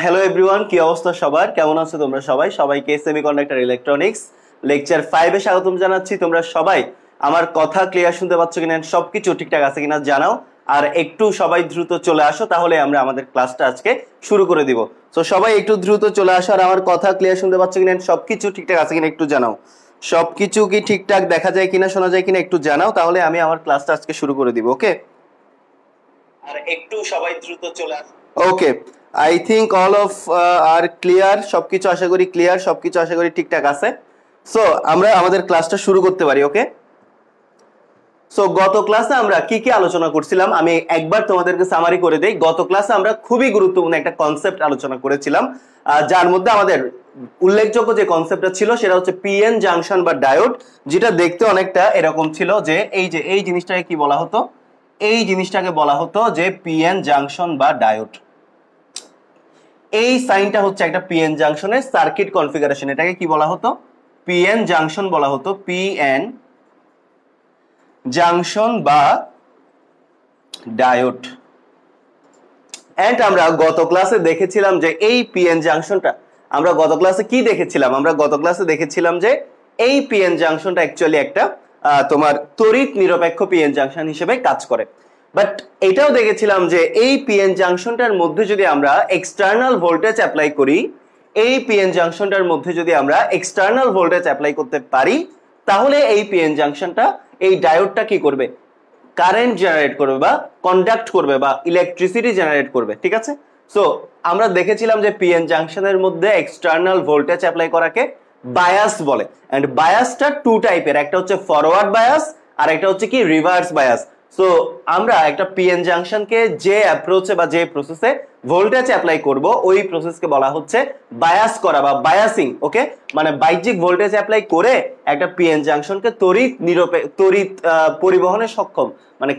Hello everyone, কি অবস্থা সবার? কেমন আছো তোমরা সবাই? সবাইকে সেমিকন্ডাক্টর ইলেকট্রনিক্স লেকচার 5 এ স্বাগতম জানাচ্ছি। তোমরা সবাই আমার কথা ক্লিয়ার শুনতে পাচ্ছ কিনা, সবকিছু ঠিকঠাক আছে কিনা জানাও। আর একটু সবাই দ্রুত চলে আসো, তাহলে আমরা আমাদের ক্লাসটা আজকে শুরু করে দিব। তো সবাই একটু দ্রুত চলে আসো, আর আমার কথা ক্লিয়ার শুনতে পাচ্ছ কিনা, সবকিছু ঠিকঠাক আছে কিনা একটু জানাও। সবকিছু কি ঠিকঠাক দেখা যায় কিনা, শোনা যায় কিনা একটু জানাও, তাহলে আমি আমার ক্লাসটা আজকে শুরু করে দিব। ওকে, আর একটু সবাই দ্রুত চলে আসো। Okay, I think all of are clear, সবকিছু আশা করি ক্লিয়ার, সবকিছু আশা করি ঠিকঠাক আছে। সো আমরা আমাদের ক্লাসটা শুরু করতে পারি। ওকে, সো গত ক্লাসে আমরা কি কি আলোচনা করছিলাম আমি একবার তোমাদেরকে সামারি করে দেই। গত ক্লাসে আমরা খুবই গুরুত্বপূর্ণ একটা কনসেপ্ট আলোচনা করেছিলাম, যার মধ্যে আমাদের উল্লেখযোগ্য যে কনসেপ্টটা ছিল সেটা হচ্ছে পিএন জাংশন বা ডায়োড, যেটা দেখতে অনেকটা এরকম ছিল যে এই জিনিসটাকে কি বলা হতো, এই জিনিসটাকে বলা হতো যে পিএন জাংশন বা ডায়োড। এই সাইনটা হচ্ছে একটা পিএন জাংশনের সার্কিট কনফিগারেশন, এটাকে কি বলা হতো? পিএন জাংশন বলা হতো, পিএন জাংশন বা ডায়োড। এন্ড আমরা গত ক্লাসে দেখেছিলাম যে এই পিএন জাংশনটা, আমরা গত ক্লাসে কি দেখেছিলাম? আমরা গত ক্লাসে দেখেছিলাম যে এই পিএন জাংশনটা অ্যাকচুয়ালি একটা তোমার তড়িৎ নিরপেক্ষ পিএন জাংশন হিসেবে কাজ করে। বাট এটাও দেখেছিলাম যে এই পিএন জাংশনটার মধ্যে যদি আমরা এক্সটার্নাল ভোল্টেজ অ্যাপ্লাই করি, এই পিএন জাংশনটার মধ্যে যদি আমরা এক্সটার্নাল ভোল্টেজ অ্যাপ্লাই করতে পারি, তাহলে এই পিএন জাংশনটা, এই ডায়োডটা কি করবে? কারেন্ট জেনারেট করবে বা কন্ডাক্ট করবে বা ইলেকট্রিসিটি জেনারেট করবে। ঠিক আছে, সো আমরা দেখেছিলাম যে পিএন জাংশনের মধ্যে এক্সটার্নাল ভোল্টেজ অ্যাপ্লাই করাকে বায়াস বলে। এন্ড বায়াসটা টু টাইপের, একটা হচ্ছে ফরওয়ার্ড বায়াস আর একটা হচ্ছে কি রিভার্স বায়াস। সো আমরা একটা পিএন জাংশনকে যে অ্যাপ্রোচে বা যে প্রসেসে ভোল্টেজ অ্যাপ্লাই করব, ওই প্রসেসকে বলা হচ্ছে বায়াস করা বা বায়াসিং। ওকে, মানে বাহ্যিক ভোল্টেজ অ্যাপ্লাই করে একটা পিএন জাংশনকে তড়িৎ পরিবহনে সক্ষম, মানে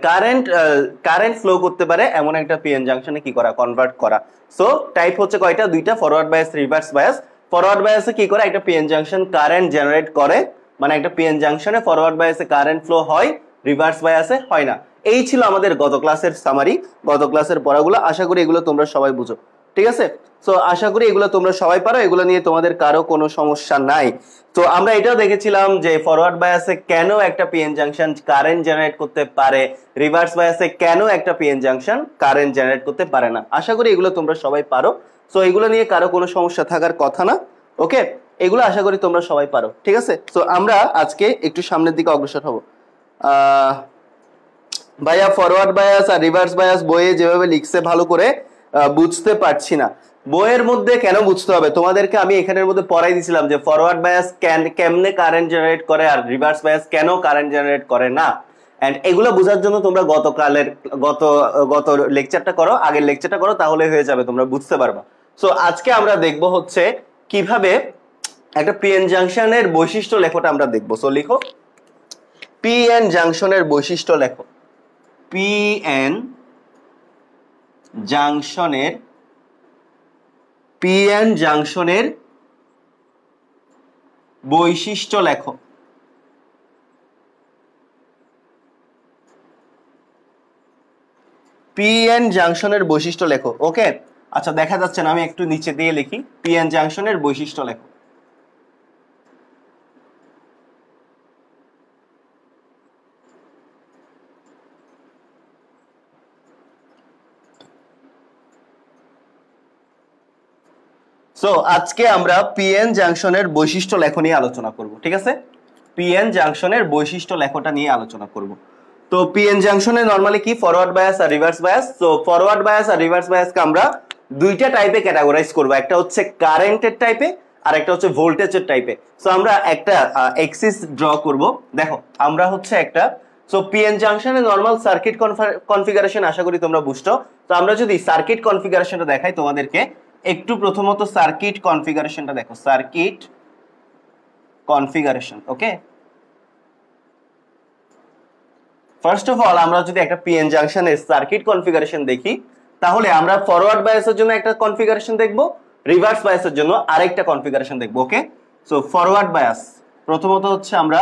কারেন্ট ফ্লো করতে পারে এমন একটা পিএন জাংশনে কি করা, কনভার্ট করা। সো টাইপ হচ্ছে কয়টা? দুইটা, forward bias, reverse bias. Forward বায়াসে কি করে? একটা পিএন জাংশন কারেন্ট জেনারেট করে, মানে একটা পিএন জাংশনে ফরওয়ার্ড বায়াসে কারেন্ট ফ্লো হয়, রিভার্স বায়াসে হয় না। এই ছিল আমাদের গত ক্লাসের সামারি, গত ক্লাসের পড়াগুলো। আশা করি এগুলো তোমরা সবাই বুঝো। ঠিক আছে, সো আশা করি এগুলো তোমরা সবাই পারো, এগুলো নিয়ে তোমাদের কারো কোনো সমস্যা নাই। তো আমরা এটাও দেখেছিলাম যে ফরওয়ার্ড বায়াসে কেন একটা পিএন জাংশন কারেন্ট জেনারেট করতে পারে, রিভার্স বায়াসে কেন একটা পিএন জাংশন কারেন্ট জেনারেট করতে পারে না। আশা করি এগুলো তোমরা সবাই পারো। সো এগুলো নিয়ে কারো কোনো সমস্যা থাকার কথা না। ওকে, এগুলো আশা করি তোমরা সবাই পারো। ঠিক আছে, সো আমরা আজকে একটু সামনের দিকে অগ্রসর হব। ভাইয়া ফরওয়ার্ড বায়াস আর রিভার্স বায়াস বইয়ে যেভাবে লিখছে ভালো করে বুঝতে পারছি না। বইয়ের মধ্যে কেন বুঝতে হবে? তোমাদেরকে আমি এখানের মধ্যে পড়াই দিছিলাম যে ফরওয়ার্ড বায়াস কেমনে কারেন্ট জেনারেট করে আর রিভার্স বায়াস কেন কারেন্ট জেনারেট করে না। এন্ড এগুলো বোঝার জন্য তোমরা গত লেকচারটা করো, আগের লেকচারটা করো, তাহলে হয়ে যাবে, তোমরা বুঝতে পারবা। সো আজকে আমরা দেখব হচ্ছে কিভাবে একটা পিএন জাংশনের বৈশিষ্ট্য লেখোটা আমরা দেখবো। সো লিখো, পিএন জাংশনের বৈশিষ্ট্য লেখো। পিএন জাংশনের বৈশিষ্ট্য লেখো। পিএন জাংশনের বৈশিষ্ট্য লেখো। ওকে, আচ্ছা দেখা যাচ্ছে না, আমি একটু নিচে দিয়ে লিখি, পিএন জাংশনের বৈশিষ্ট্য লেখো। সো আজকে আমরা পিএন জাংশনের বৈশিষ্ট্য লেখো নিয়ে আলোচনা করব। ঠিক আছে, পিএন জাংশনের বৈশিষ্ট্য লেখোটা নিয়ে আলোচনা করব। তো পিএন জাংশনে নরমালি কি, ফরওয়ার্ড বায়াস আর রিভার্স বায়াস। তো ফরওয়ার্ড বায়াস আর রিভার্স বায়াসকে আমরা দুইটা টাইপে ক্যাটাগরাইজ করব, একটা হচ্ছে কারেন্টের টাইপে আর একটা হচ্ছে ভোল্টেজের টাইপে। সো আমরা একটা এক্সিস ড্র করব। দেখো আমরা হচ্ছে একটা, সো পিএন জাংশনে নরমাল সার্কিট কনফিগারেশন আশা করি তোমরা বুঝছো। তো আমরা যদি সার্কিট কনফিগারেশনটা দেখাই তোমাদেরকে, একটু প্রথমত সার্কিট কনফিগারেশনটা দেখো, circuit configuration. Okay, first of all আমরা যদি একটা পিএন জাংশনের সার্কিট কনফিগারেশন দেখি, তাহলে আমরা ফরওয়ার্ড বায়াসের জন্য একটা কনফিগারেশন দেখব, রিভার্স বায়াসের জন্য আরেকটা কনফিগারেশন দেখব। ওকে, সো ফরওয়ার্ড বায়াস, প্রথমত হচ্ছে আমরা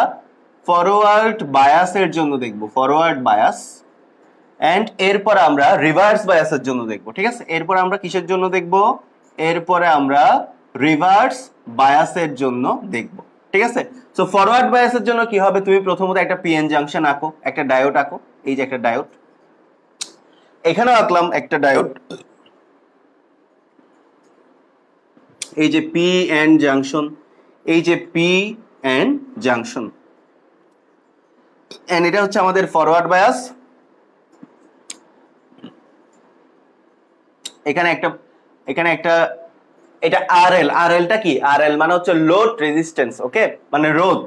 ফরওয়ার্ড বায়াসের জন্য দেখব, ফরওয়ার্ড বায়াস, এন্ড এরপর আমরা রিভার্স বায়াসের জন্য দেখব। ঠিক আছে, এরপর আমরা কিসের জন্য দেখব? এরপরে আমরা রিভার্স বায়াসের জন্য দেখব। ঠিক আছে, সো ফরওয়ার্ড বায়াসের জন্য কি হবে? তুমি প্রথমত একটা পিএন জাংশন আঁকো, একটা ডায়োড আঁকো। এই যে একটা ডায়োড, এখানেও আঁকলাম একটা ডায়োড। এই যে পি এন জাংশন, এই যে পি এন জাংশন, এন্ড এটা হচ্ছে আমাদের ফরওয়ার্ড বায়াস। এখানে একটা এটা আরএল, আরএলটা কি? আরএল মানে হচ্ছে লোড রেজিস্ট্যান্স, ওকে, মানে রোধ।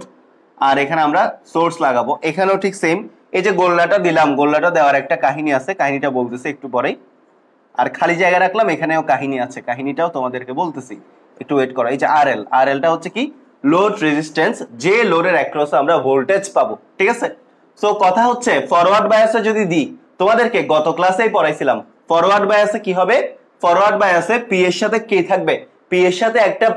আর এখানে আমরা সোর্স লাগাবো। এখানেও ঠিক সেম, এই যে গোল্লাটা দিলাম, গোল্লাটা দেওয়ার একটা কাহিনী আছে, কাহিনীটা বলতেছি একটু পরেই। আর খালি জায়গা রাখলাম, এখানেও কাহিনী আছে, কাহিনীটাও তোমাদেরকে বলতেছি, একটু ওয়েট করো। এই যে আরএল, আরএলটা হচ্ছে কি? লোড রেজিস্ট্যান্স, যে লোডের অ্যাক্রসে আমরা ভোল্টেজ পাবো। ঠিক আছে, সো কথা হচ্ছে ফরওয়ার্ড বায়াসে যদি দিই, তোমাদেরকে গত ক্লাসেই পড়াইছিলাম ফরওয়ার্ড বায়াসে কি হবে? ফরওয়ার্ড বায়াসে পি এর সাথে কি থাকবে? পি এর সাথে একটা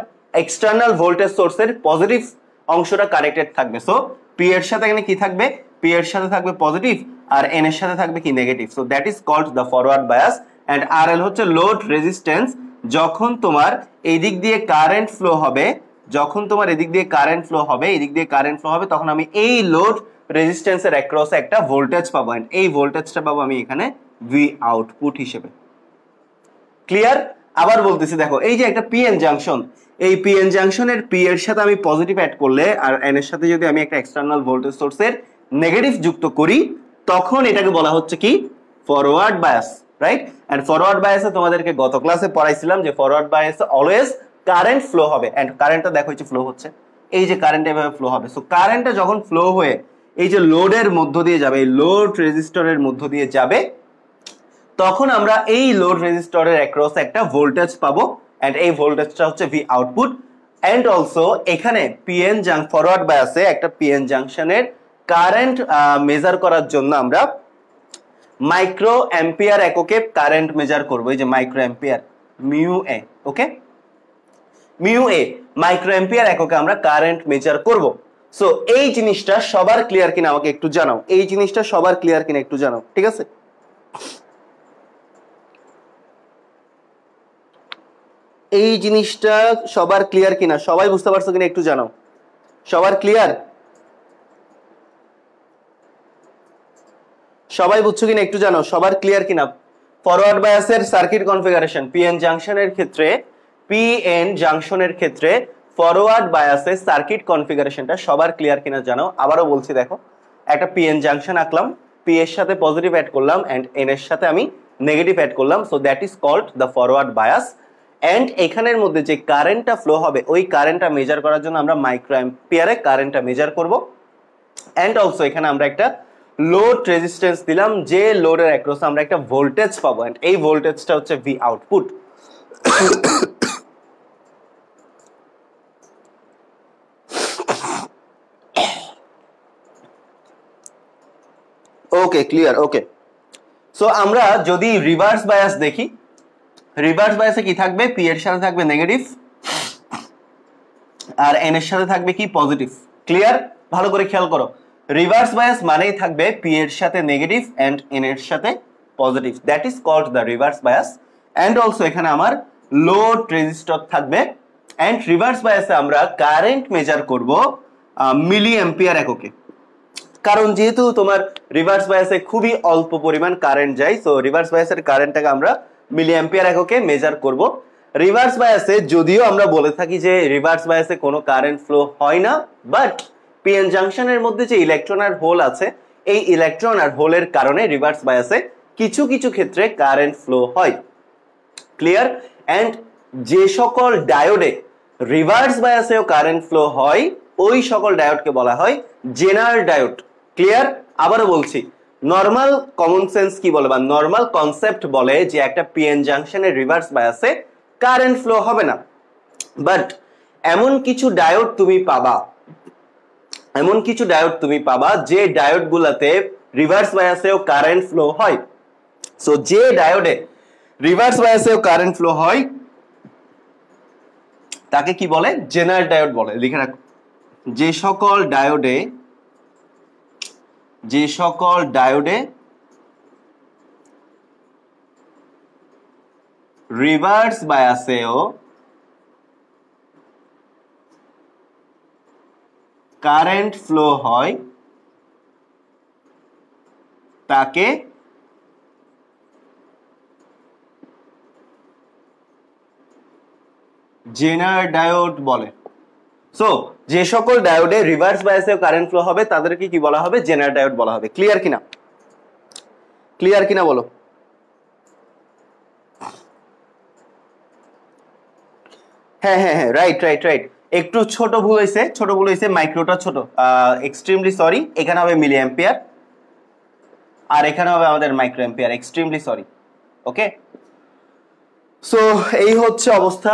এক্সটার্নাল ভোল্টেজ সোর্সের পজিটিভ অংশটা কানেক্টেড থাকবে। সো পি এর সাথে এখানে কি থাকবে? পি এর সাথে থাকবে পজিটিভ, আর এন এর সাথে থাকবে কি? Negative. So that is called the forward bias. And RL হচ্ছে লোড রেজিস্ট্যান্স। যখন তোমার এই দিক দিয়ে কারেন্ট ফ্লো হবে, যখন তোমার এদিক দিয়ে কারেন্ট ফ্লো হবে, এদিক দিয়ে কারেন্ট ফ্লো হবে, তখন আমি এই লোড রেজিস্ট্যান্সের অ্যাক্রসে একটা ভোল্টেজ পাবো, এন্ড এই ভোল্টেজটা পাবো আমি এখানে ভি আউটপুট হিসেবে। ক্লিয়ার? আবার বলতেছি, দেখো এই যে একটা পিএন জাংশন, এই পিএন জাংশনের পি এর সাথে আমি পজিটিভ অ্যাড করলে আর এন এর সাথে যদি আমি একটা এক্সটার্নাল ভোল্টেজ সোর্সের নেগেটিভ যুক্ত করি, তখন এটাকে বলা হচ্ছে কি? Forward bias, right? And forward বায়াসে তোমাদেরকে গত ক্লাসে পড়াইছিলাম যে ফরওয়ার্ড বায়াসে অলওয়েজ কারেন্ট ফ্লো হবে, এন্ড কারেন্টটা দেখো হচ্ছে ফ্লো হচ্ছে, এই যে কারেন্ট এভাবে ফ্লো হবে। সো কারেন্টটা যখন ফ্লো হয়ে এই যে লোডের মধ্য দিয়ে যাবে, এই লোড রেজিস্টরের মধ্য দিয়ে যাবে, তখন আমরা এই লোড রেজিস্টরের অ্যাক্রস একটা ভোল্টেজ পাবো, এন্ড এই ভোল্টেজটা হচ্ছে ভি আউটপুট। এন্ড অলসো এখানে পিএন ফরওয়ার্ড বায়াসে একটা পিএন জাংশনের কারেন্ট মেজার করার জন্য আমরা মাইক্রো অ্যাম্পিয়ার এককে কারেন্ট মেজার করব। এই যে মাইক্রো অ্যাম্পিয়ার, মিউ এ, ওকে, মিউ এ মাইক্রো অ্যাম্পিয়ার এককে আমরা কারেন্ট মেজার করব। সো এই জিনিসটা সবার ক্লিয়ার কিনা আমাকে একটু জানাও, এই জিনিসটা সবার ক্লিয়ার কিনা একটু জানাও। ঠিক আছে, এই জিনিসটা সবার ক্লিয়ার কিনা, সবাই বুঝতে পারছো কিনা একটু জানাও। সবার ক্লিয়ার? সবাই বুঝছো কিনা একটু জানাও, সবার ক্লিয়ার কিনা? ফরওয়ার্ড বায়াসের সার্কিট কনফিগারেশন, পিএন জাংশনের ক্ষেত্রে, পিএন জাংশনের ক্ষেত্রে ফরওয়ার্ড বায়াসের সার্কিট কনফিগারেশনটা সবার ক্লিয়ার কিনা জানাও। আবারও বলছি, দেখো একটা পিএন জাংশন আঁকলাম, পি এর সাথে পজিটিভ অ্যাড করলাম এন্ড এন এর সাথে আমি নেগেটিভ অ্যাড করলাম। So that is called the forward bias. And এখানের মধ্যে যে কারেন্টটা ফ্লো হবে, ওই কারেন্টটা মেজার করার জন্য আমরা মাইক্রো অ্যাম্পিয়ারে কারেন্টটা মেজার করব। এন্ড অলসো এখানে আমরা একটা লোড রেজিস্ট্যান্স দিলাম, যে লোডের অ্যাক্রসে আমরা একটা ভোল্টেজ পাবো, এন্ড এই ভোল্টেজটা হচ্ছে ভি আউটপুট। ওকে, ক্লিয়ার? ওকে, সো আমরা যদি রিভার্স বায়াস দেখি, রিভার্স বায়াসে কি থাকবে? পি এর সাথে থাকবে নেগেটিভ, আর এন এর সাথে থাকবে কি? পজিটিভ। ক্লিয়ার? ভালো করে খেয়াল করো, রিভার্স বায়াস মানেই থাকবে পি এর সাথে নেগেটিভ এন্ড এন এর সাথে positive. That is called the reverse bias. And also এখানে আমার লোড রেজিস্টর থাকবে, এন্ড রিভার্স বায়াসে আমরা কারেন্ট মেজার করব মিলি অ্যাম্পিয়ার এককে। কারণ যেহেতু তোমার রিভার্স বায়াসে খুবই অল্প পরিমাণ কারেন্ট যায়, সো রিভার্স বায়াসের কারেন্টটাকে আমরা মিলি অ্যাম্পিয়ার এককে মেজার করব। রিভার্স বায়াসে যদিও আমরা বলে থাকি যে রিভার্স বায়াসে কোনো কারেন্ট ফ্লো হয় না, বাট পিএন জাংশনের মধ্যে যে ইলেকট্রন আর হোল আছে, এই ইলেকট্রন আর হোলের কারণে রিভার্স বায়াসে কিছু কিছু ক্ষেত্রে কারেন্ট ফ্লো হয়। ক্লিয়ার? এন্ড যে সকল ডায়োডে রিভার্স বায়াসেও কারেন্ট ফ্লো হয়, ওই সকল ডায়োডকে বলা হয় জেনার ডায়োড। ক্লিয়ার? আবারও বলছি, নর্মাল কমন সেন্স কি বলে বা নর্মাল কনসেপ্ট বলে যে একটা পিএন জাংশনের রিভার্স বায়াসে কারেন্ট ফ্লো হবে না, বাট এমন কিছু ডায়োড তুমি পাবা, এমন কিছু ডায়োড তুমি পাবা যে ডায়োড গুলাতে রিভার্স বায়াসেও কারেন্ট ফ্লো হয়। সো যে ডায়োডে রিভার্স বায়াসেও কারেন্ট ফ্লো হয় তাকে কি বলে? জেনার ডায়োড বলে। লিখে রাখো, যে সকল ডায়োডে যে সকল ডায়োডে রিভার্স বায়াসেও কারেন্ট ফ্লো হয় তাকে জেনার ডায়োড বলে। সো যে সকল ডায়োডে রিভার্স বায়াসে কারেন্ট ফ্লো হবে তাদেরকে কি বলা হবে? জেনার ডায়োড বলা হবে। ক্লিয়ার কিনা? ক্লিয়ার কিনা বলো? হ্যাঁ হ্যাঁ হ্যাঁ, রাইট রাইট রাইট। একটু ছোট ভুল হয়েছে, মাইক্রোটা ছোট, এক্সট্রিমলি সরি। এখানে হবে মিলি অ্যাম্পিয়ার আর এখানে হবে আমাদের মাইক্রো অ্যাম্পিয়ার, এক্সট্রিমলি সরি। ওকে, সো এই হচ্ছে অবস্থা।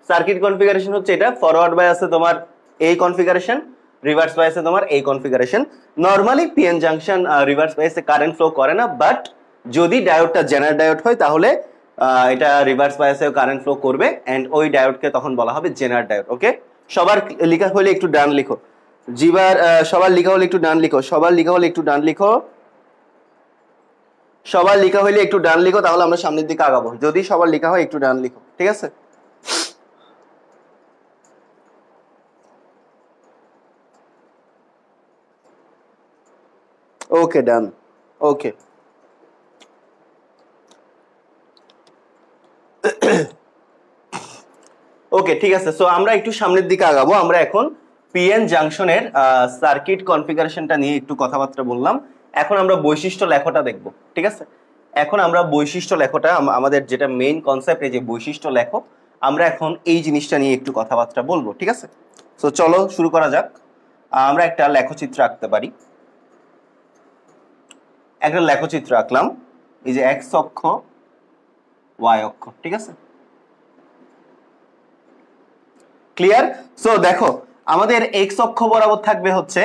সার্কিট কনফিগারেশন হচ্ছে এটা। ফরওয়ার্ড বায়াসে তোমার এই কনফিগারেশন, রিভার্স বায়াসে তোমার এই configuration. Normally PN junction reverse বায়াসে কারেন্ট ফ্লো করে না, বাট যদি ডায়োডটা জেনার ডায়োড হয় তাহলে এটা রিভার্স বায়াসেও কারেন্ট ফ্লো করবে, এন্ড ওই ডায়োডকে তখন বলা হবে জেনার ডায়োড। ওকে, সবার লেখা হলে একটু ডান লিখো। জিবার সবার লেখা হলে একটু ডান লিখো, সবার লেখা হলে একটু ডান লিখো, সবার লেখা হলে একটু ডান লিখো, তাহলে আমরা সামনের দিকে আগাবো। যদি সবার লেখা হয় একটু ডান লিখো, ঠিক আছে? ওকে, ডান। ওকে, ওকে, ঠিক আছে। সো আমরা একটু সামনের দিকে আগাবো। আমরা এখন পিএন জাংশনের সার্কিট কনফিগারেশনটা নিয়ে একটু কথাবার্তা বললাম। এখন আমরা বৈশিষ্ট্য লেখাটা দেখব, ঠিক আছে? এখন আমরা বৈশিষ্ট্য লেখাটা, আমাদের যেটা মেইন কনসেপ্ট, এই যে বৈশিষ্ট্য লেখো, আমরা এখন এই জিনিসটা নিয়ে একটু কথাবার্তা বলবো, ঠিক আছে? সো চলো শুরু করা যাক। আমরা একটা লেখচিত্র আঁকতে পারি। একটা লেখচিত্র আঁকলাম, এই যে এক্স অক্ষ, ওয়াই অক্ষ, ঠিক আছে? ক্লিয়ার? সো দেখো, আমাদের এক্স অক্ষ বরাবর থাকবে হচ্ছে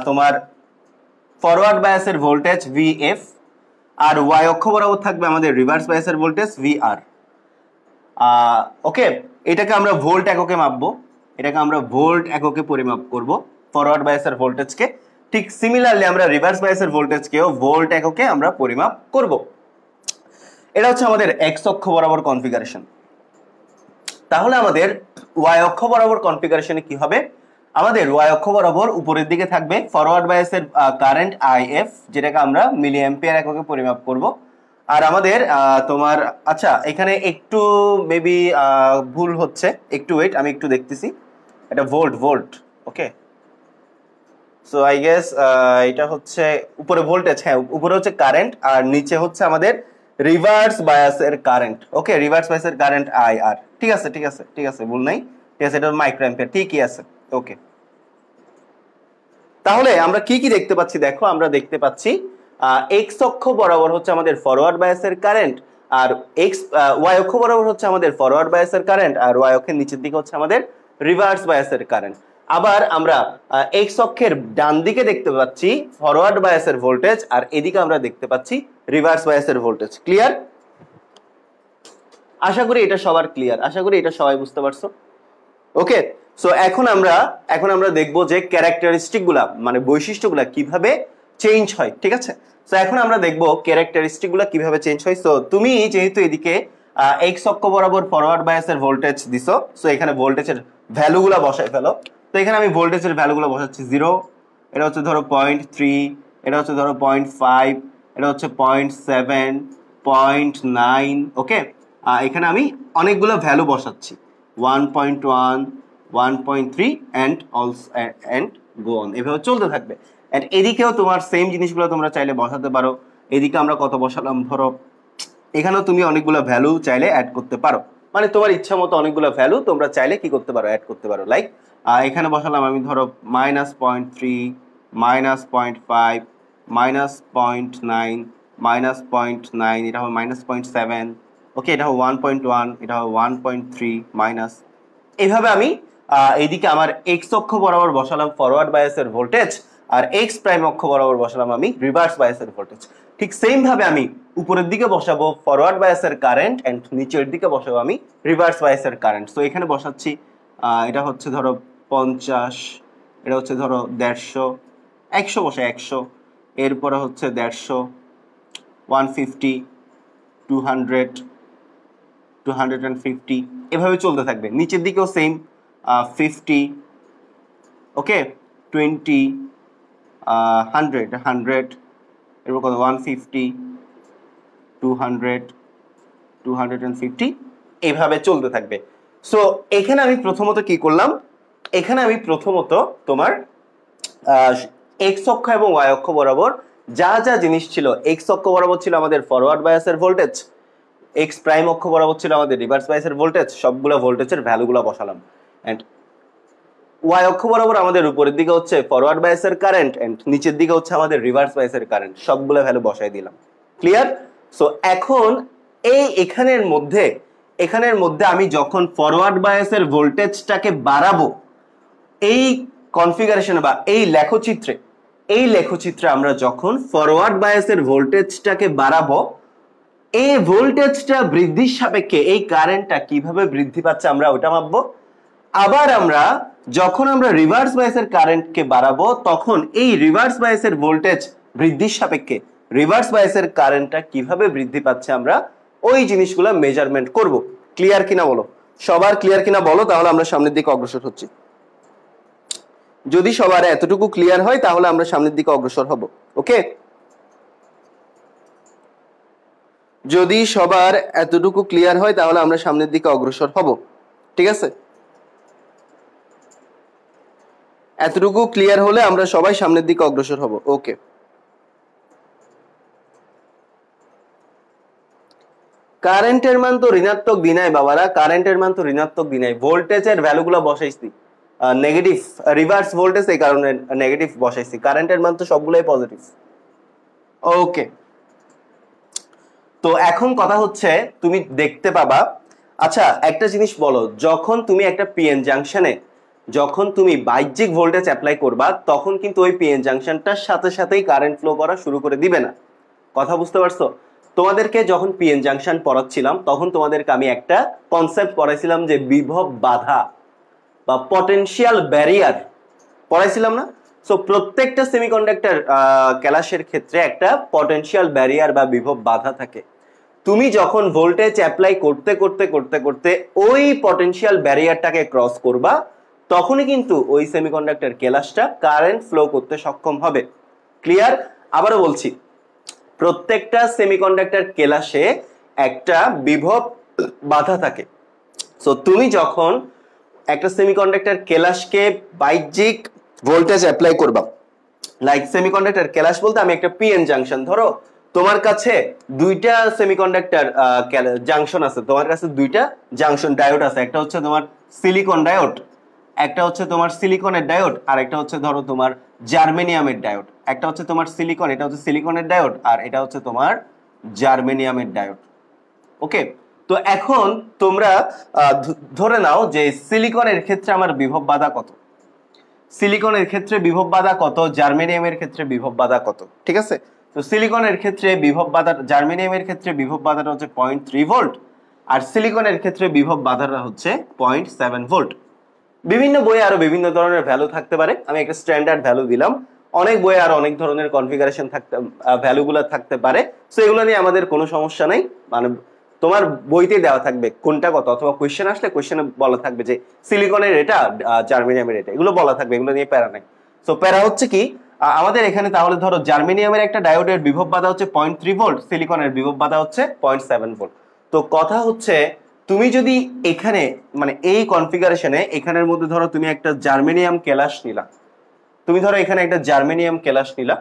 তোমার ফরওয়ার্ড বায়াসের ভোল্টেজ ভিএফ, আর ওয়াই অক্ষ বরাবর থাকবে আমাদের রিভার্স বায়াসের ভোল্টেজ ভিআর। ওকে, এটাকে আমরা ভোল্ট এককে মাপবো, এটাকে আমরা ভোল্ট এককে পরিমাপ করব ফরওয়ার্ড বায়াসের ভোল্টেজকে। ঠিক সিমিলারলি আমরা রিভার্স বায়াসের ভোল্টেজকেও ভোল্ট এককে আমরা পরিমাপ করব। এটা হচ্ছে আমাদের এক্স অক্ষ বরাবর কনফিগারেশন। তাহলে আমাদের ওয়াই অক্ষ বরাবর কনফিগারেশনে কি হবে? আমাদের ওয়াই অক্ষ বরাবর উপরের দিকে থাকবে ফরওয়ার্ড বায়াসের কারেন্ট আইএফ, যেটাকে আমরা মিলি অ্যাম্পিয়ার এককে পরিমাপ করব। আর আমাদের তোমার, আচ্ছা এখানে একটু মেবি ভুল হচ্ছে, একটু ওয়েট, আমি একটু দেখতেছি। এটা volt. Okay, so I guess এটা হচ্ছে উপরে ভোল্টেজ, হ্যাঁ উপরে হচ্ছে কারেন্ট আর নিচে হচ্ছে আমাদের রিভার্স বায়াসের কারেন্ট। ওকে, রিভার্স বায়াসের কারেন্ট আইআর। ঠিক আছে ঠিক আছে ঠিক আছে, ভুল নাই, ঠিক আছে, এটা মাইক্রো অ্যাম্পিয়ার, ঠিকই আছে। ওকে, তাহলে আমরা কি কি দেখতে পাচ্ছি? দেখো, আমরা দেখতে পাচ্ছি এক্স অক্ষ বরাবর হচ্ছে আমাদের ফরওয়ার্ড বায়াসের কারেন্ট, আর ওয়াই অক্ষ বরাবর হচ্ছে আমাদের ফরওয়ার্ড বায়াসের কারেন্ট, আর ওয়াই অক্ষের নিচের দিকে হচ্ছে আমাদের রিভার্স বায়াসের কারেন্ট। আবার আমরা এক্স অক্ষের ডান দিকে দেখতে পাচ্ছি ফরওয়ার্ড বায়াসের ভোল্টেজ, আর এদিকে আমরা দেখতে পাচ্ছি রিভার্স বায়াসের ভোল্টেজ। ক্লিয়ার? আশা করি এটা সবার ক্লিয়ার, আশা করি এটা সবাই বুঝতে পারছো। ওকে, সো এখন আমরা দেখবো যে ক্যারেক্টারিস্টিক গুলা, মানে বৈশিষ্ট্যগুলা কিভাবে চেঞ্জ হয়, ঠিক আছে? সো এখন আমরা দেখবো ক্যারেক্টারিস্টিক গুলা কিভাবে চেঞ্জ হয়। সো তুমি যেহেতু এদিকে এক্স অক্ষ বরাবর ফরওয়ার্ড বায়াসের ভোল্টেজ দিছো, সো এখানে ভোল্টেজের ভ্যালুগুলা বসাই ফেলো। তো এখানে আমি ভোল্টেজের ভ্যালুগুলো বসাচ্ছি 0, এটা হচ্ছে ধরো 0.3, এটা হচ্ছে ধরো 0.5, এটা হচ্ছে 0.7, 0.9। ওকে, এখানে আমি অনেকগুলো ভ্যালু বসাচ্ছি, 1.1, 1.3 and also and go on, এভাবে চলতে থাকবে। অ্যান্ড এদিকেও তোমার সেম জিনিসগুলো তোমরা চাইলে বসাতে পারো। এদিকে আমরা কত বসালাম, ধরো এখানেও তুমি অনেকগুলো ভ্যালু চাইলে অ্যাড করতে পারো, মানে তোমার ইচ্ছা মতো অনেকগুলো ভ্যালু তোমরা চাইলে কি করতে পারো, অ্যাড করতে পারো। লাইক এখানে বসালাম আমি ধরো -0.3, -0.5, -0.9, -0.9, এটা হবে -0.7। ওকে, এটা হবে 1.1, এটা হবে 1.3 মাইনাস। এইভাবে আমি এইদিকে আমার এক্স অক্ষ বরাবর বসালাম ফরওয়ার্ড বায়াসের ভোল্টেজ, আর এক্স প্রাইম অক্ষ বরাবর বসালাম আমি রিভার্স বায়াসের ভোল্টেজ। ঠিক সেম ভাবে আমি উপরের দিকে বসাবো ফরওয়ার্ড বায়াসের কারেন্ট, এন্ড নিচের দিকে বসাবো আমি রিভার্স বায়াসের কারেন্ট। সো এখানে বসাচ্ছি এটা হচ্ছে ধরো 50, এটা হচ্ছে ধরো 150, 100 বসে 100, এরপরে হচ্ছে 150, 150, 200, 250, এভাবে চলতে থাকবে। নিচের দিকেও সেম, 50, ওকে, 20, 100, 100, এরপর কত 150, 200, 250, এইভাবে চলতে থাকবে। সো এখানে আমি প্রথমত কি করলাম, এখানে আমি প্রথমত তোমার এক্স অক্ষ এবং ওয়াই অক্ষ বরাবর যা যা জিনিস ছিল, এক্স অক্ষ বরাবর ছিল আমাদের ফরওয়ার্ড বায়াসের ভোল্টেজ, এক্স প্রাইম অক্ষ বরাবর ছিল আমাদের রিভার্স বায়াসের ভোল্টেজ, সবগুলো ভোল্টেজের ভ্যালুগুলো বসালাম। এন্ড ওয়াই অক্ষ বরাবর আমাদের উপরের দিকে হচ্ছে ফরওয়ার্ড বায়াসের কারেন্ট, এন্ড নিচের দিকে হচ্ছে আমাদের রিভার্স বায়াসের কারেন্ট, সবগুলো ভ্যালু বসাই দিলাম। ক্লিয়ার? সো এখন এখানের মধ্যে আমি যখন ফরওয়ার্ড বায়াসের ভোল্টেজটাকে বাড়াবো, এই কনফিগারেশনে বা এই লেখচিত্রে আমরা যখন ফরওয়ার্ড বায়াসের ভোল্টেজটাকে বাড়াবো, এই ভোল্টেজটা বৃদ্ধির সাপেক্ষে এই কারেন্টটা কিভাবে বৃদ্ধি পাচ্ছে আমরা ওটা মাপবো। আবার যখন আমরা রিভার্স বায়াসের কারেন্টকে বাড়াবো, তখন এই রিভার্স বায়াসের ভোল্টেজ বৃদ্ধির সাপেক্ষে রিভার্স বায়াসের কারেন্টটা কিভাবে বৃদ্ধি পাচ্ছে আমরা ওই জিনিসগুলো মেজারমেন্ট করব। ক্লিয়ার কিনা বলো, সবার ক্লিয়ার কিনা বলো, তাহলে আমরা সামনের দিকে অগ্রসর হচ্ছি। যদি সবার এতটুকু ক্লিয়ার হয় তাহলে আমরা সামনের দিকে অগ্রসর হব। ওকে, যদি সবার এতটুকু ক্লিয়ার হয় তাহলে আমরা সামনের দিকে অগ্রসর হব। ঠিক আছে, এতটুকু ক্লিয়ার হলে আমরা সবাই সামনের দিকে অগ্রসর হব। ওকে, কারেন্টের মান তো ঋণাত্মক দিনাই বাবারা, কারেন্টের মান তো ঋণাত্মক দিনাই, ভোল্টেজের ভ্যালুগুলো বসাইছি নেগেটিভ, রিভার্স ভোল্টেজ এই কারণে নেগেটিভ বসাইছি, কারেন্টের মান তো সবগুলোই পজিটিভ। ওকে, তো এখন কথা হচ্ছে তুমি দেখতে পাবা, আচ্ছা একটা জিনিস বলো, যখন তুমি একটা পিএন জাংশনে যখন তুমি বাহ্যিক ভোল্টেজ অ্যাপ্লাই করবা, তখন কিন্তু ওই পিএন জাংশনটার সাথে সাথেই কারেন্ট ফ্লো করা শুরু করে দিবে না। কথা বুঝতে পারছো? তোমাদেরকে যখন পিএন জাংশন পড়াচ্ছিলাম তখন তোমাদেরকে আমি একটা কনসেপ্ট পড়াইছিলাম যে বিভব বাধা বা পটেনশিয়াল ব্যারিয়ার পড়াইছিলাম না? সো প্রত্যেকটা সেমিকন্ডাক্টর ক্যালাসের ক্ষেত্রে একটা পটেনশিয়াল ব্যারিয়ার বা বিভব বাধা থাকে। তুমি যখন ভোল্টেজ অ্যাপ্লাই করতে করতে করতে করতে ওই পটেনশিয়াল ব্যারিয়ারটাকে ক্রস করবা, তখনই কিন্তু ওই সেমিকন্ডাক্টর ক্যালাসটা কারেন্ট ফ্লো করতে সক্ষম হবে। ক্লিয়ার? আবারও বলছি, প্রত্যেকটা সেমিকন্ডাক্টর ক্যালাসে একটা বিভব বাধা থাকে। সো তুমি যখন একটা সেমিকন্ডাক্টর ক্যালাসকে বাহ্যিক ভোল্টেজ অ্যাপ্লাই করবা, লাইক সেমিকন্ডাক্টর ক্যালাস বলতে আমি একটা পিএন জাংশন, ধরো তোমার কাছে দুইটা সেমিকন্ডাক্টর জাংশন আছে, তোমার কাছে দুইটা জাংশন ডায়োড আছে, একটা হচ্ছে তোমার সিলিকন ডায়োড, একটা হচ্ছে তোমার সিলিকনের ডায়োড, আর একটা হচ্ছে ধরো তোমার জার্মেনিয়ামের ডায়োড। একটা হচ্ছে তোমার সিলিকন, এটা হচ্ছে সিলিকনের ডায়োড, আর এটা হচ্ছে তোমার জার্মেনিয়ামের ডায়োড। ওকে, তো এখন তোমরা ধরে নাও যে সিলিকনের ক্ষেত্রে আমার বিভব বাধা কত, সিলিকনের ক্ষেত্রে বিভব বাধা কত, জার্মেনিয়ামের ক্ষেত্রে বিভব বাধা কত। ঠিক আছে, তো সিলিকনের ক্ষেত্রে বিভব বাধা, জার্মেনিয়ামের ক্ষেত্রে বিভব বাধাটা হচ্ছে 0.3 ভোল্ট, আর সিলিকনের ক্ষেত্রে বিভব বাধাটা হচ্ছে 0.7 ভোল্ট। বিভিন্ন বইয়ে আরো বিভিন্ন ধরনের ভ্যালু থাকতে পারে, আমি একটা স্ট্যান্ডার্ড ভ্যালু দিলাম, অনেক বইয়ে আরো অনেক ধরনের কনফিগারেশন থাকতে ভ্যালুগুলো থাকতে পারে। সো এগুলো নিয়ে আমাদের কোনো সমস্যা নাই, মানে তোমার বইতে দেওয়া থাকবে কোনটা কত, অথবা কোয়েশ্চেন আসলে কোয়েশ্চেনে বলা থাকবে যে সিলিকনের এটা, জার্মেনিয়ামের এটা, এগুলো বলা থাকবে, এগুলো নিয়ে প্যারা নাই। সো প্যারা হচ্ছে কি আমাদের এখানে, তাহলে ধরো জার্মেনিয়ামের একটা ডায়োডের বিভব বাধা হচ্ছে 0.3 ভোল্ট, সিলিকনের বিভব বাধা হচ্ছে 0.7 ভোল্ট। তো কথা হচ্ছে তুমি যদি এখানে মানে এই কনফিগারেশনে এখানের মধ্যে ধরো তুমি একটা জার্মেনিয়াম ক্যালাস নিলা, তুমি ধরো এখানে একটা জার্মেনিয়াম ক্যালাস নিলা,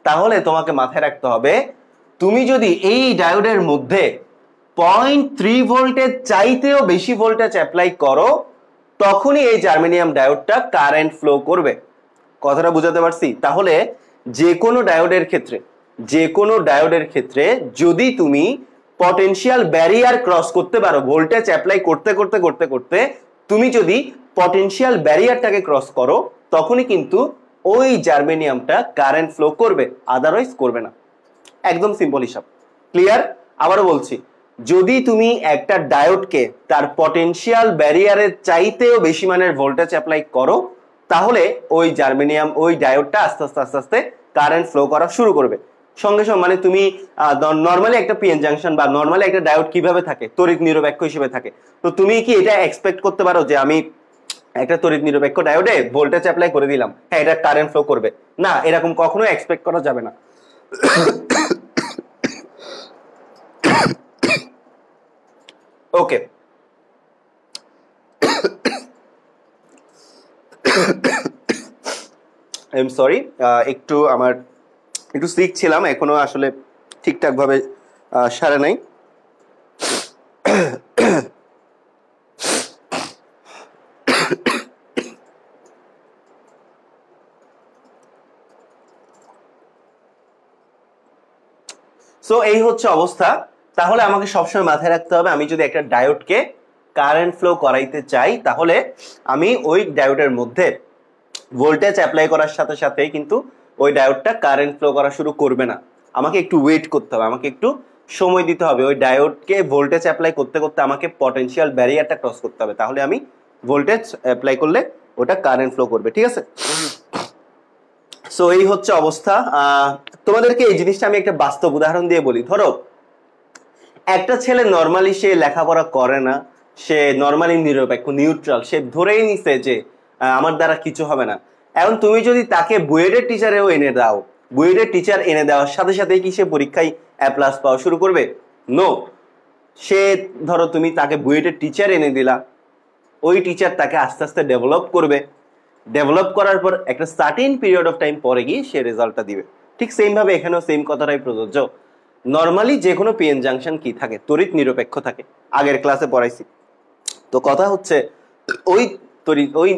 তাহলে তোমাকে মাথায় রাখতে হবে তুমি যদি এই ডায়োডের মধ্যে 0.3 ভোল্টের চাইতেও বেশি ভোল্টেজ অ্যাপ্লাই করো, তখনই এই জার্মেনিয়াম ডায়োডটা কারেন্ট ফ্লো করবে। কথাটা বুঝাতে পারছি? তাহলে যে কোনো ডায়োডের ক্ষেত্রে যদি তুমি পটেনশিয়াল ব্যারিয়ার ক্রস করতে পারো, ভোল্টেজ অ্যাপ্লাই করতে করতে করতে করতে তুমি যদি পটেনশিয়াল ব্যারিয়ারটাকে ক্রস করো, তখনই কিন্তু ওই জার্মেনিয়ামটা কারেন্ট ফ্লো করবে, আদারওয়াইজ করবে না। একদম সিম্পল হিসাব। ক্লিয়ার? আবারও বলছি, যদি তুমি একটা ডায়োডকে তার পটেনশিয়াল ব্যারিয়ারের চাইতেও বেশি মানের ভোল্টেজ অ্যাপ্লাই করো, তাহলে ওই জার্মেনিয়াম ওই ডায়োডটা আস্তে আস্তে আস্তে আস্তে কারেন্ট ফ্লো করা শুরু করবে সঙ্গে সঙ্গে। মানে তুমি নর্মালি একটা পিএন জাংশন বা নর্মালি একটা ডায়োড কিভাবে থাকে, তড়িৎ নিরপেক্ষ হিসেবে থাকে। তো তুমি কি এটা এক্সপেক্ট করতে পারো যে আমি একটা তড়িৎ নিরপেক্ষ ডায়োডে ভোল্টেজ অ্যাপ্লাই করে দিলাম, হ্যাঁ এটা কারেন্ট ফ্লো করবে? না, এরকম কখনো এক্সপেক্ট করা যাবে না। ওকে, আই এম সরি, একটু আমার একটু সিক ছিলাম, এখনো আসলে ঠিকঠাক ভাবে সারে নাই। সো এই হচ্ছে অবস্থা। তাহলে আমাকে সবসময় মাথায় রাখতে হবে, আমি যদি একটা ডায়োডকে কারেন্ট ফ্লো করাইতে চাই তাহলে আমি ওই ডায়োডের মধ্যে ভোল্টেজ অ্যাপ্লাই করার সাথে সাথে কিন্তু ওই ডায়োডটা কারেন্ট ফ্লো করা শুরু করবে না। আমাকে একটু ওয়েট করতে হবে, আমাকে একটু সময় দিতে হবে। ওই ডায়োডকে ভোল্টেজ অ্যাপ্লাই করতে করতে আমাকে পটেনশিয়াল ব্যারিয়ারটা ক্রস করতে হবে, তাহলে আমি ভোল্টেজ অ্যাপ্লাই করলে ওটা কারেন্ট ফ্লো করবে। ঠিক আছে, সো এই হচ্ছে অবস্থা। তোমাদেরকে এই জিনিসটা আমি একটা বাস্তব উদাহরণ দিয়ে বলি। ধরো একটা ছেলে নর্মালি সে লেখাপড়া করে না, সে নর্মালি নিরপেক্ষ নিউট্রাল, সে ধরেই নিছে যে আমার দ্বারা কিছু হবে না। এখন তুমি যদি তাকে বুয়েটের টিচারেও এনে দাও, বুয়েটের টিচার এনে দেওয়ার সাথে সাথে কি সে পরীক্ষায় এ প্লাস পাওয়া শুরু করবে? নো। সে ধরো তুমি তাকে বুয়েটের টিচার এনে দিলা, ওই টিচার তাকে আস্তে আস্তে ডেভেলপ করবে, ডেভেলপ করার পর একটা সার্টেন পিরিয়ড অফ টাইম পরে গিয়ে সে রেজাল্টটা দিবে। ঠিক সেম ভাবে এখানেও সেম কথাটাই প্রযোজ্য। নর্মালি যে কোনো পিএন জাংশন কি থাকে, তড়িৎ নিরপেক্ষ থাকে, আগের ক্লাসে পড়াইছি। তো কথা হচ্ছে ওই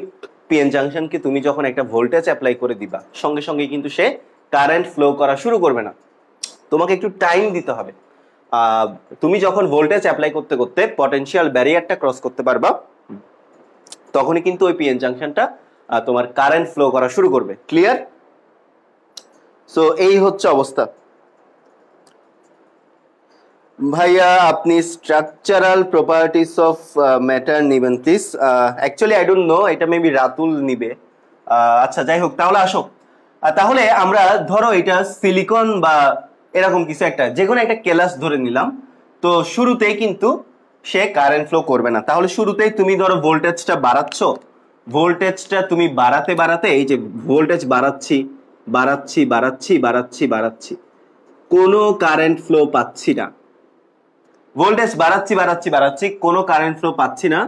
পিএন জাংশনকে তুমি যখন একটা ভোল্টেজ অ্যাপ্লাই করে দিবা সঙ্গে সঙ্গে কিন্তু সে কারেন্ট ফ্লো করা শুরু করবে না, তোমাকে একটু টাইম দিতে হবে। তুমি যখন ভোল্টেজ অ্যাপ্লাই করতে করতে পটেনশিয়াল ব্যারিয়ারটা ক্রস করতে পারবা তখনই কিন্তু ওই পিএন জাংশনটা তোমার কারেন্ট ফ্লো করা শুরু করবে। ক্লিয়ার? সো এই হচ্ছে অবস্থা। ভাইয়া আপনি স্ট্রাকচারাল প্রপার্টিস অফ ম্যাটার নিবেন please. Actually I don't know, এটা মেবি রাতুল নিবে। আচ্ছা যাই হোক, তাহলে আসো। তাহলে আমরা ধরো এটা সিলিকন বা এরকম কিছু একটা যে কোনো একটা ক্লাস ধরে নিলাম। তো শুরুতেই কিন্তু সে কারেন্ট ফ্লো করবে না। তাহলে শুরুতেই তুমি ধরো ভোল্টেজটা বাড়াচ্ছ, ভোল্টেজটা তুমি বাড়াতে বাড়াতে এই যে ভোল্টেজ বাড়াচ্ছি বাড়াচ্ছি বাড়াচ্ছি বাড়াচ্ছি বাড়াচ্ছি, কোনো কারেন্ট ফ্লো পাচ্ছি না। ভোল্টেজ বাড়াচ্ছি বাড়াচ্ছি বাড়াচ্ছি, কোনো কারেন্ট ফ্লো পাচ্ছি না।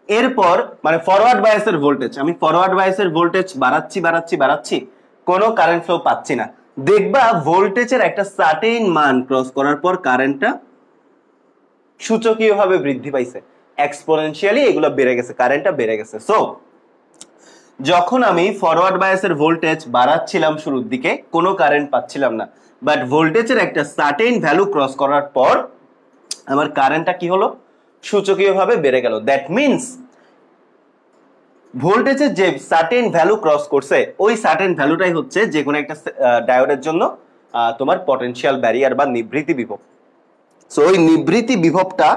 এরপর মানে ফরওয়ার্ড বায়াসের ভোল্টেজ, আমি ফরওয়ার্ড বায়াসের ভোল্টেজ বাড়াচ্ছি বাড়াচ্ছি বাড়াচ্ছি, কোনো কারেন্ট ফ্লো পাচ্ছি না। দেখবা ভোল্টেজের একটা সার্টেন মান ক্রস করার পর কারেন্টটা সূচকীয়ভাবে বৃদ্ধি পাইছে, এক্সপোনেনশিয়ালি এগুলো বেড়ে গেছে, কারেন্টটা বেড়ে গেছে। সো যখন আমি ফরওয়ার্ড বায়াসের ভোল্টেজ বাড়াচ্ছিলাম শুরুর দিকে কোনো কারেন্ট পাচ্ছিলাম না, বাট ভোল্টেজের একটা সার্টেন ভ্যালু ক্রস করার পর আমার কারেন্টটা কি হলো, সূচকীয়ভাবে বেড়ে গেল। দ্যাট মিনস ভোল্টেজের যে সার্টেন ভ্যালু ক্রস করছে ওই সার্টেন ভ্যালুটাই হচ্ছে যে কোনো একটা ডায়োডের জন্য তোমার পটেনশিয়াল ব্যারিয়ার বা নিভৃতি বিভব। সো ওই নিভৃতি বিভবটা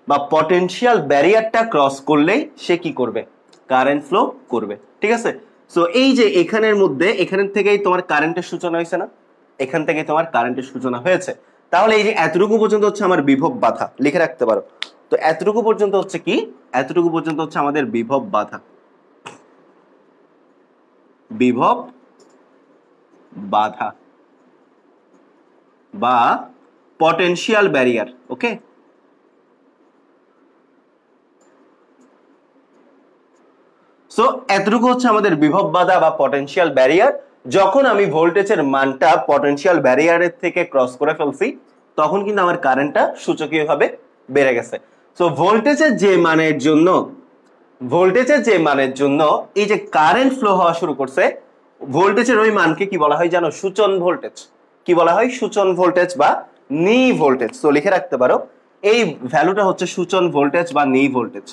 বা পটেনশিয়াল ব্যারিয়ারটা ক্রস করলেই সে কি করবে, কারেন্ট ফ্লো করবে। ঠিক আছে, সো এই যে এখানের মধ্যে এখানের থেকেই তোমার কারেন্টের সূচনা হয়েছে না, এখান থেকে তোমার কারেন্টের সূচনা হয়েছে। তাহলে এই যে এতটুকু পর্যন্ত হচ্ছে আমার বিভব বাধা, লিখে রাখতে পারো। তো এতটুকু পর্যন্ত হচ্ছে কি, এতটুকু পর্যন্ত হচ্ছে আমাদের বিভব বাধা, বিভব বাধা বা পটেনশিয়াল ব্যারিয়ার। ওকে, সো এতটুকু হচ্ছে আমাদের বিভব বাধা বা পটেনশিয়াল ব্যারিয়ার। যখন আমি ভোল্টেজের মানটা পটেনশিয়াল ব্যারিয়ারের থেকে ক্রস করে ফেলছি তখন কিন্তু আমার কারেন্টটা সূচকীয়ভাবে বেড়ে গেছে। সো ভোল্টেজের যে মানের জন্য এই যে কারেন্ট ফ্লো হওয়া শুরু করছে, ভোল্টেজের ওই মানকে কি বলা হয় জানো, সূচন ভোল্টেজ। কি বলা হয়, সূচন ভোল্টেজ বা নি ভোল্টেজ। তো লিখে রাখতে পারো এই ভ্যালুটা হচ্ছে সূচন ভোল্টেজ বা নি ভোল্টেজ।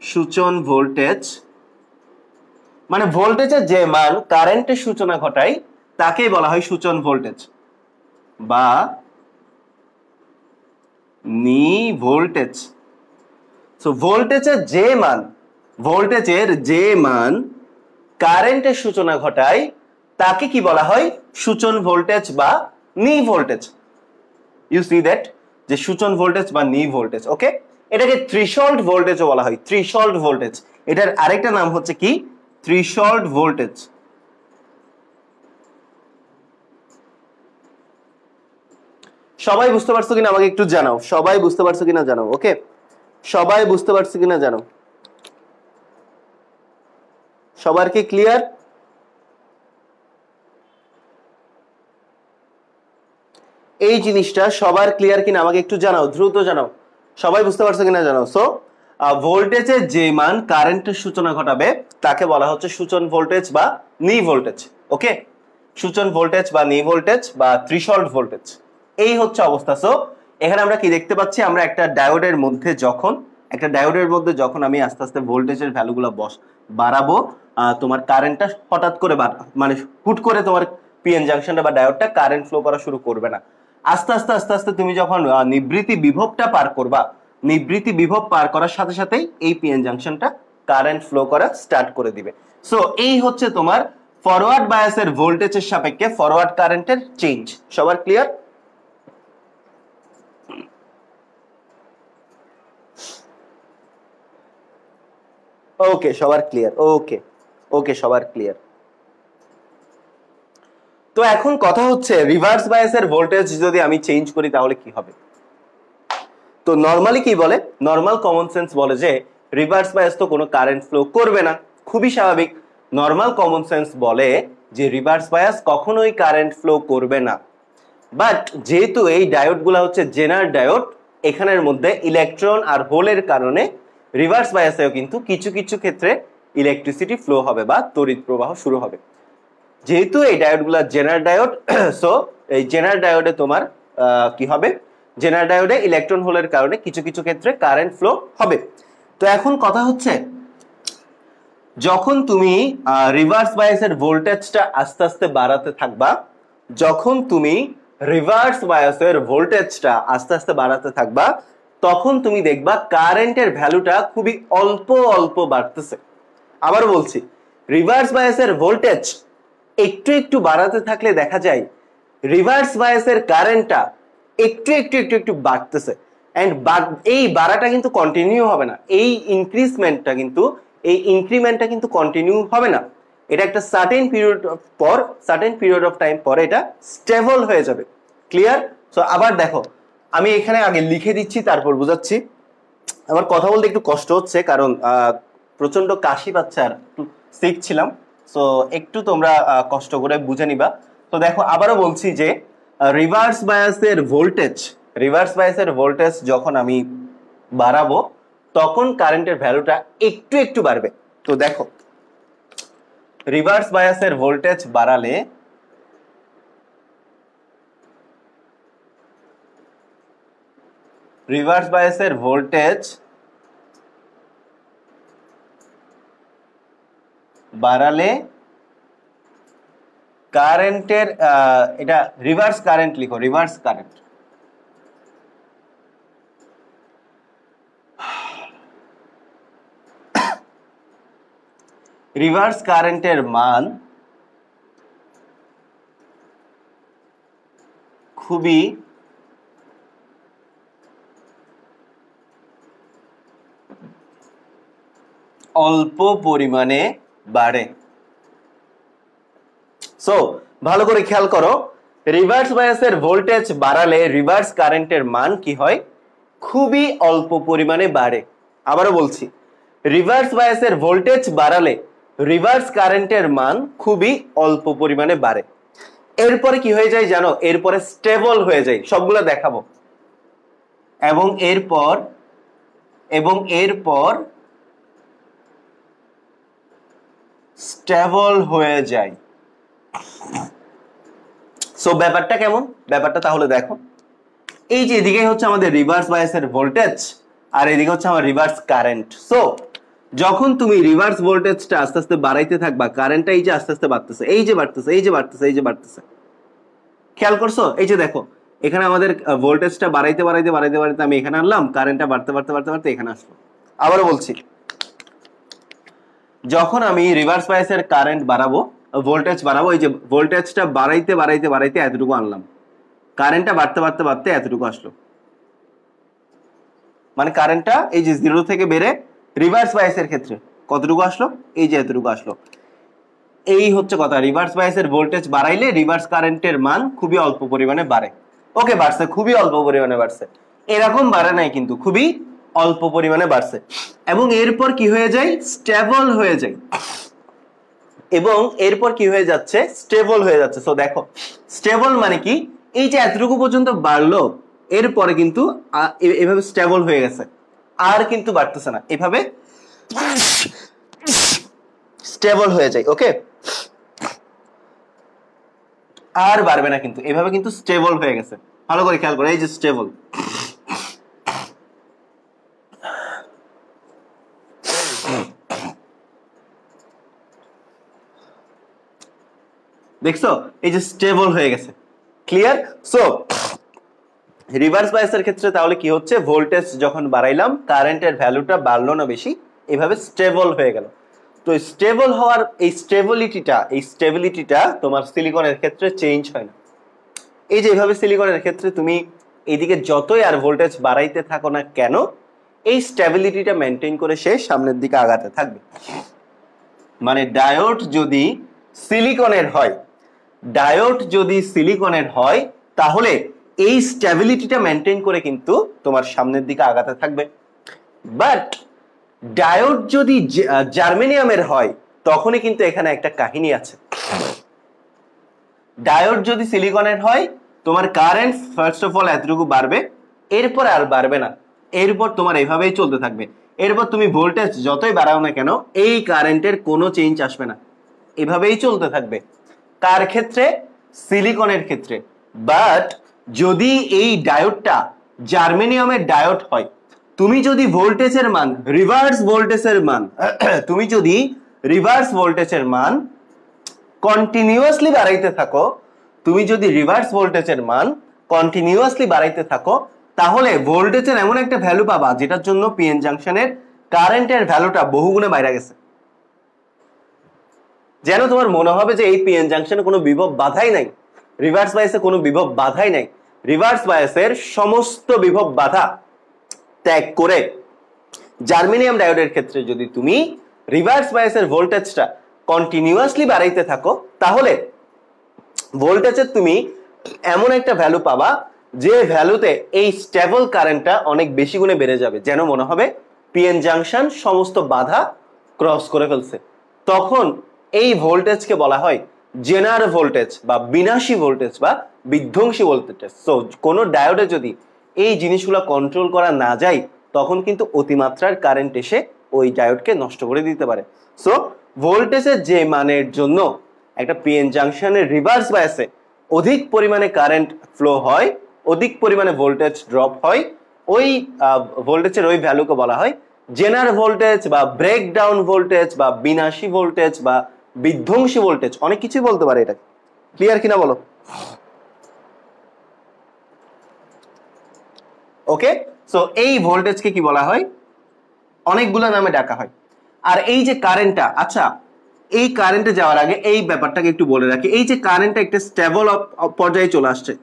সূচন ভোল্টেজ মানে ভোল্টেজের যে মান কারেন্টের সূচনা ঘটায় তাকেই বলা হয় সূচন ভোল্টেজ বা নি ভোল্টেজ। সো ভোল্টেজের যে মান ভোল্টেজের যে মান কারেন্টের সূচনা ঘটায় তাকে কি বলা হয়? সূচন ভোল্টেজ বা নি ভোল্টেজ। ইউ সি দ্যাট, যে সূচন ভোল্টেজ বা নি ভোল্টেজ। ওকে, এটাকে থ্রেশহোল্ড ভোল্টেজও বলা হয়। থ্রেশহোল্ড ভোল্টেজ, এটার আরেকটা নাম হচ্ছে কি? Threshold voltage. সবাই বুঝতে পারছো কিনা আমাকে একটু জানাও, সবাই বুঝতে পারছো কিনা জানাও। ওকে, সবাই বুঝতে পারছো কিনা জানাও। সবার কি ক্লিয়ার? এই জিনিসটা সবার ক্লিয়ার কিনা আমাকে একটু জানাও, দ্রুত জানাও। সবাই বুঝতে পারছো কিনা জানাও। সো ভোল্টেজের যে মান কারেন্টের সূচনা ঘটাবে তাকে বলা হচ্ছে সূচন ভোল্টেজ বা নি ভোল্টেজ। ওকে, সূচন ভোল্টেজ বা নি ভোল্টেজ বা থ্রেশহোল্ড ভোল্টেজ, এই হচ্ছে অবস্থা। সো এখানে আমরা কি দেখতে পাচ্ছি? আমরা একটা ডায়োডের মধ্যে যখন আমি আস্তে আস্তে ভোল্টেজের ভ্যালুগুলো বাড়াবো, তোমার কারেন্টটা হঠাৎ করে মানে হুট করে তোমার পিএন জাংশনটা বা ডায়োডটা কারেন্ট ফ্লো করা শুরু করবে না। আস্তে আস্তে আস্তে আস্তে তুমি যখন নিবৃত্তি বিভবটা পার করবা, নিবৃত্তি বিভব পার করার সাথে সাথেই এই পিএন জাংশনটা কারেন্ট ফ্লো করা স্টার্ট করে দিবে। সো এই হচ্ছে তোমার ফরওয়ার্ড বায়াসের ভোল্টেজের সাপেক্ষে ফরওয়ার্ড কারেন্টের চেঞ্জ। সবার ক্লিয়ার? ওকে, সবার ক্লিয়ার। ওকে ওকে, সবার ক্লিয়ার। তো এখন কথা হচ্ছে রিভার্স বায়াসের ভোল্টেজ যদি আমি চেঞ্জ করি তাহলে কি হবে? তো নরমালি কি বলে? নরমাল কমন সেন্স বলে যে রিভার্স বায়াস তো কোনো কারেন্ট ফ্লো করবে না, খুবই স্বাভাবিক। নরমাল কমন সেন্স বলে যে রিভার্স বায়াস কখনোই কারেন্ট ফ্লো করবে না। বাট যেহেতু এই ডায়োডগুলো হচ্ছে জেনার ডায়োড, এখানের মধ্যে ইলেকট্রন আর হোলের কারণে রিভার্স বায়াসেও কিন্তু কিছু কিছু ক্ষেত্রে ইলেকট্রিসিটি ফ্লো হবে বা তড়িৎ প্রবাহ শুরু হবে। যেহেতু এই ডায়োডগুলো জেনার ডায়োড, সো এই জেনার ডায়োডে তোমার কি হবে? জেনার ডায়োডে ইলেকট্রন হোলের কারণে কিছু কিছু ক্ষেত্রে কারেন্ট ফ্লো হবে। তো এখন কথা হচ্ছে যখন তুমি রিভার্স বায়াসের ভোল্টেজটা আস্তে আস্তে বাড়াতে থাকবা, যখন তুমি রিভার্স বায়াসের ভোল্টেজটা আস্তে আস্তে বাড়াতে থাকবা, তখন তুমি দেখবা কারেন্টের ভ্যালুটা খুবই অল্প অল্প বাড়তেছে। আবার বলছি, রিভার্স বায়াসের ভোল্টেজ একটু একটু বাড়াতে থাকলে দেখা যায় রিভার্স বায়াসের কারেন্টটা একটু একটু একটু একটু বাড়তেছে। এন্ড এই বাড়াটা কিন্তু কন্টিনিউ হবে না, এই ইনক্রিমেন্টটা কিন্তু কন্টিনিউ হবে না। এটা একটা সার্টেন পিরিয়ড অফ টাইম পরে এটা স্টেবল হয়ে যাবে। ক্লিয়ার? সো আবার দেখো, আমি এখানে আগে লিখে দিচ্ছি তারপর বুঝাচ্ছি। আমার কথা বলতে একটু কষ্ট হচ্ছে কারণ প্রচন্ড কাশি পাচ্ছে আর সিক ছিলাম। সো একটু তোমরা কষ্ট করে বুঝে নিবা। তো দেখো, আবারও বলছি যে রিভার্স বায়াসের ভোল্টেজ যখন আমি বাড়াবো তখন কারেন্টের ভ্যালুটা একটু একটু বাড়বে। তো দেখো, রিভার্স বায়াসের ভোল্টেজ বাড়ালে কারেন্টের এটা রিভার্স কারেন্ট লিখো, রিভার্স কারেন্ট। রিভার্স কারেন্টের মান খুবই অল্প পরিমাণে বাড়ে। সো ভালো করে খেয়াল করো, রিভার্স বায়াসের ভোল্টেজ বাড়ালে রিভার্স কারেন্টের মান কি হয়? খুবই অল্প পরিমাণে বাড়ে। আবারও বলছি, রিভার্স বায়াসের ভোল্টেজ বাড়ালে রিভার্স কারেন্টের মান খুবই অল্প পরিমাণে বাড়ে। এরপরে কি হয়ে যায় জানো? এরপরে স্টেবল হয়ে যায়, সবগুলো দেখাবো। এবং এরপর স্টেবল হয়ে যায়। সো ব্যাপারটা কেমন? ব্যাপারটা তাহলে দেখো, এই যে এদিকে হচ্ছে আমাদের রিভার্স বায়াসের ভোল্টেজ আর এদিকে হচ্ছে আমার রিভার্স কারেন্ট। সো যখন তুমি রিভার্স ভোল্টেজটা আস্তে আস্তে বাড়াইতে থাকবা, কারেন্টটা এই যে আস্তে আস্তে বাড়তেছে, এই যে বাড়তেছে, খেয়াল করছো? এই যে দেখো, এখানে আমাদের ভোল্টেজটা বাড়াইতে আমি এখানে আনলাম, কারেন্টটা বাড়তে এখানে আসলো। আবারও বলছি, যখন আমি রিভার্স বায়াসের কারেন্ট বাড়াবো, ভোল্টেজ বাড়াবো, এই যে ভোল্টেজটা বাড়াইতে বাড়াইতে বাড়াইতে এতটুকু আনলাম, কারেন্টটা বাড়তে বাড়তে বাড়তে এতটুকু আসলো, মানে কারেন্টটা এই যে 0 থেকে বেড়ে রিভার্স বায়াসের ক্ষেত্রে কতটুকু আসলো, এই যে এতটুকু আসলো। এই হচ্ছে কথা, রিভার্স বায়াসের ভোল্টেজ বাড়াইলে রিভার্স কারেন্টের মান খুবই অল্প পরিমাণে বাড়ে। ওকে, বাড়ছে, খুবই অল্প পরিমাণে বাড়ছে, এরকম বাড়ে নাই কিন্তু, খুবই অল্প পরিমাণে বাড়ছে। এবং এরপর কি হয়ে যায়, স্টেবল হয়ে যায়, এবং এরপর কি হয়ে যাচ্ছে, স্টেবল হয়ে যাচ্ছে। সো দেখো স্টেবল মানে কি, এই যে এতটুকু পর্যন্ত বাড়লো, এরপরে কিন্তু এভাবে স্টেবল হয়ে গেছে, আর কিন্তু বাড়তেছে না, এভাবে স্টেবল হয়ে যায়। ওকে, আর বাড়বে না কিন্তু, এভাবে কিন্তু স্টেবল হয়ে গেছে। ভালো করে খেয়াল করো, এই যে স্টেবল, দেখছো, এই যে স্টেবল হয়ে গেছে। ক্লিয়ার? সো রিভার্স বায়াসের ক্ষেত্রে তাহলে কি হচ্ছে, ভোল্টেজ যখন বাড়াইলাম কারেন্টের ভ্যালুটা বাড়লো না বেশি, এভাবে স্টেবল হয়ে গেল। তো স্টেবল হওয়ার এই স্টেবিলিটিটা তোমার সিলিকনের ক্ষেত্রে চেঞ্জ হয় না। এই যে এভাবে সিলিকনের ক্ষেত্রে তুমি এইদিকে যতই আর ভোল্টেজ বাড়াইতে থাকো না কেন, এই স্টেবিলিটিটা মেনটেন করে সে সামনের দিকে আগাতে থাকবে। মানে ডায়োড যদি সিলিকনের হয়, তাহলে এই স্টেবিলিটিটা মেনটেন করে কিন্তু তোমার সামনের দিকে আগাতে থাকবে। বাট ডায়োড যদি জার্মেনিয়ামের হয়, তখনই কিন্তু এখানে একটা কাহিনী আছে। ডায়োড যদি সিলিকনের হয়, তোমার কারেন্ট ফার্স্ট অফ অল এতটুকু বাড়বে, এরপর আর বাড়বে না, এরপর তোমার এইভাবেই চলতে থাকবে। এরপর তুমি ভোল্টেজ যতই বাড়াও না কেন, এই কারেন্টের কোনো চেঞ্জ আসবে না, এভাবেই চলতে থাকবে। কার ক্ষেত্রে? সিলিকনের ক্ষেত্রে। বাট যদি এই ডায়োডটা জার্মেনিয়ামের ডায়োড হয়, তুমি যদি ভোল্টেজের মান রিভার্স ভোল্টেজের মান কন্টিনিউয়াসলি বাড়াইতে থাকো, তাহলে ভোল্টেজের এমন একটা ভ্যালু পাবা যেটার জন্য পিএন জাংশনের কারেন্টের ভ্যালুটা বহুগুণে বাইরে গেছে। যেন তোমার মনে হবে যে এই পিএন জাংশনে কোনো বিভব বাধাই নাই, রিভার্স বায়াসে কোনো বিভব বাধাই নাই। রিভার্স বায়াসের সমস্ত বিভব বাধা ত্যাগ করে জার্মেনিয়াম ডায়োডের ক্ষেত্রে যদি তুমি রিভার্স বায়াসের ভোল্টেজটা কন্টিনিউয়াসলি বাড়াইতে থাকো, তাহলে ভোল্টেজের তুমি এমন একটা ভ্যালু পাবা যে ভ্যালুতে এই স্টেবল কারেন্টটা অনেক বেশি গুণে বেড়ে যাবে, যেন মনে হবে পিএন জাংশন সমস্ত বাধা ক্রস করে ফেলছে। তখন এই ভোল্টেজকে বলা হয় জেনার ভোল্টেজ বা বিনাশী ভোল্টেজ বা বিধ্বংসী ভোল্টেজ। সো কোন ডায়োডে যদি এই জিনিসগুলো কন্ট্রোল করা না যায়, তখন কিন্তু অতিমাত্রার কারেন্ট এসে ওই ডায়োডকে নষ্ট করে দিতে পারে। সো ভোল্টেজের যে মানের জন্য একটা পিএন জাংশনের রিভার্স বায়াসে অধিক পরিমাণে কারেন্ট ফ্লো হয়, অধিক পরিমাণে ভোল্টেজ ড্রপ হয়, ওই ভোল্টেজের ওই ভ্যালুকে বলা হয় জেনার ভোল্টেজ বা ব্রেকডাউন ভোল্টেজ বা বিনাশী ভোল্টেজ বা বিধ্বংসী ভোল্টেজ, অনেক কিছুই বলতে পারে। এটা ক্লিয়ার কিনা বলো? ওকে, সো এই ভোল্টেজকে কি বলা হয়? অনেকগুলো নামে ডাকা হয়। আর এই যে কারেন্টটা, আচ্ছা এই কারেন্টে যাওয়ার আগে এই ব্যাপারটাকে একটু বলে রাখি, এই যে কারেন্টটা একটা স্টেবল পর্যায়ে চলে আসছে,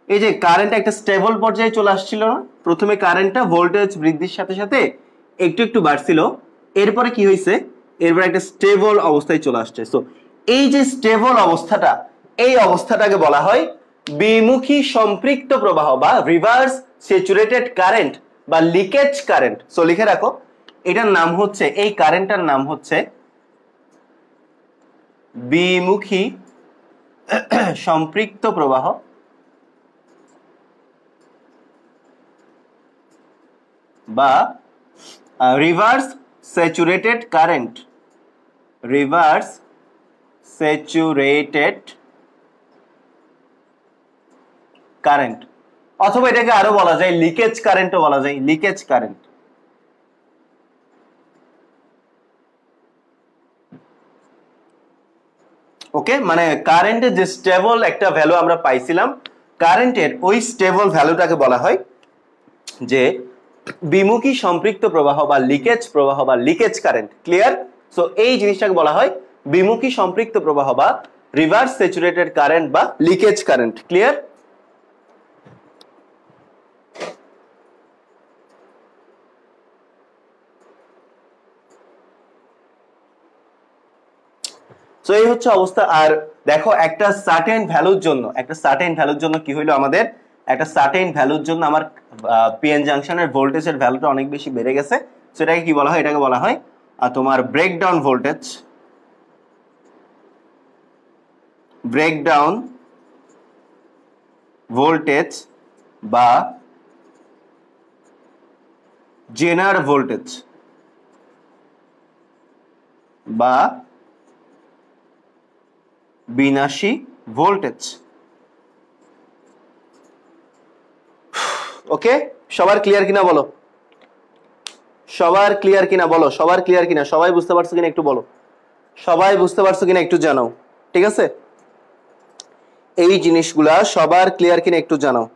এই যে কারেন্টটা একটা স্টেবল পর্যায়ে চলে আসছিল না, প্রথমে কারেন্টটা ভোল্টেজ বৃদ্ধির সাথে সাথে একটু একটু বাড়ছিল, এরপরে কি হয়েছে, এরপরে একটা স্টেবল অবস্থায় চলে আসছে। সো এই যে স্টেবল অবস্থাটা, এই অবস্থাটাকে বলা হয় বিমুখী সম্পৃক্ত প্রবাহ বা রিভার্স স্যাচুরেটেড কারেন্ট বা লিকেজ কারেন্ট। সো লিখে রাখো, এটার নাম হচ্ছে, এই কারেন্টটার নাম হচ্ছে বিমুখী সম্পৃক্ত প্রবাহ বা reverse saturated current, reverse saturated current, অথবা এটাকে আরো বলা যায় লিকেজ কারেন্টও বলা যায়, লিকেজ কারেন্ট। ওকে, মানে কারেন্টের যে স্টেবল একটা ভ্যালু আমরা পাইছিলাম, কারেন্টের ওই স্টেবল ভ্যালুটাকে বলা হয় যে বিমুখী সম্পৃক্ত প্রবাহ বা লিকেজ প্রবাহ বা লিকেজ কারেন্ট। ক্লিয়ার? সো এই জিনিসটাকে বলা হয় বিমুখী সম্পৃক্ত প্রবাহ বা রিভার্স স্যাচুরেটেড কারেন্ট বা লিকেজ কারেন্ট। ক্লিয়ার? সো এই হচ্ছে অবস্থা। আর দেখো একটা সার্টেন ভ্যালুর জন্য কি হইলো, আমাদের একটা সার্টেন ভ্যালুর জন্য আমার পিএন জাংশনের ভোল্টেজের ভ্যালুটা অনেক বেশি বেড়ে গেছে। সো এটাকে কি বলা হয়? এটাকে বলা হয় তোমার ব্রেকডাউন ভোল্টেজ বা জেনার ভোল্টেজ বা বিনাশী ভোল্টেজ। ওকে, সবার ক্লিয়ার কিনা বলো, সবার ক্লিয়ার কিনা বলো, সবার ক্লিয়ার কিনা, সবাই বুঝতে পারছো কিনা একটু বলো, সবাই বুঝতে পারছো কিনা একটু জানাও। ঠিক আছে, এই জিনিসগুলা সবার ক্লিয়ার কিনা একটু জানাও।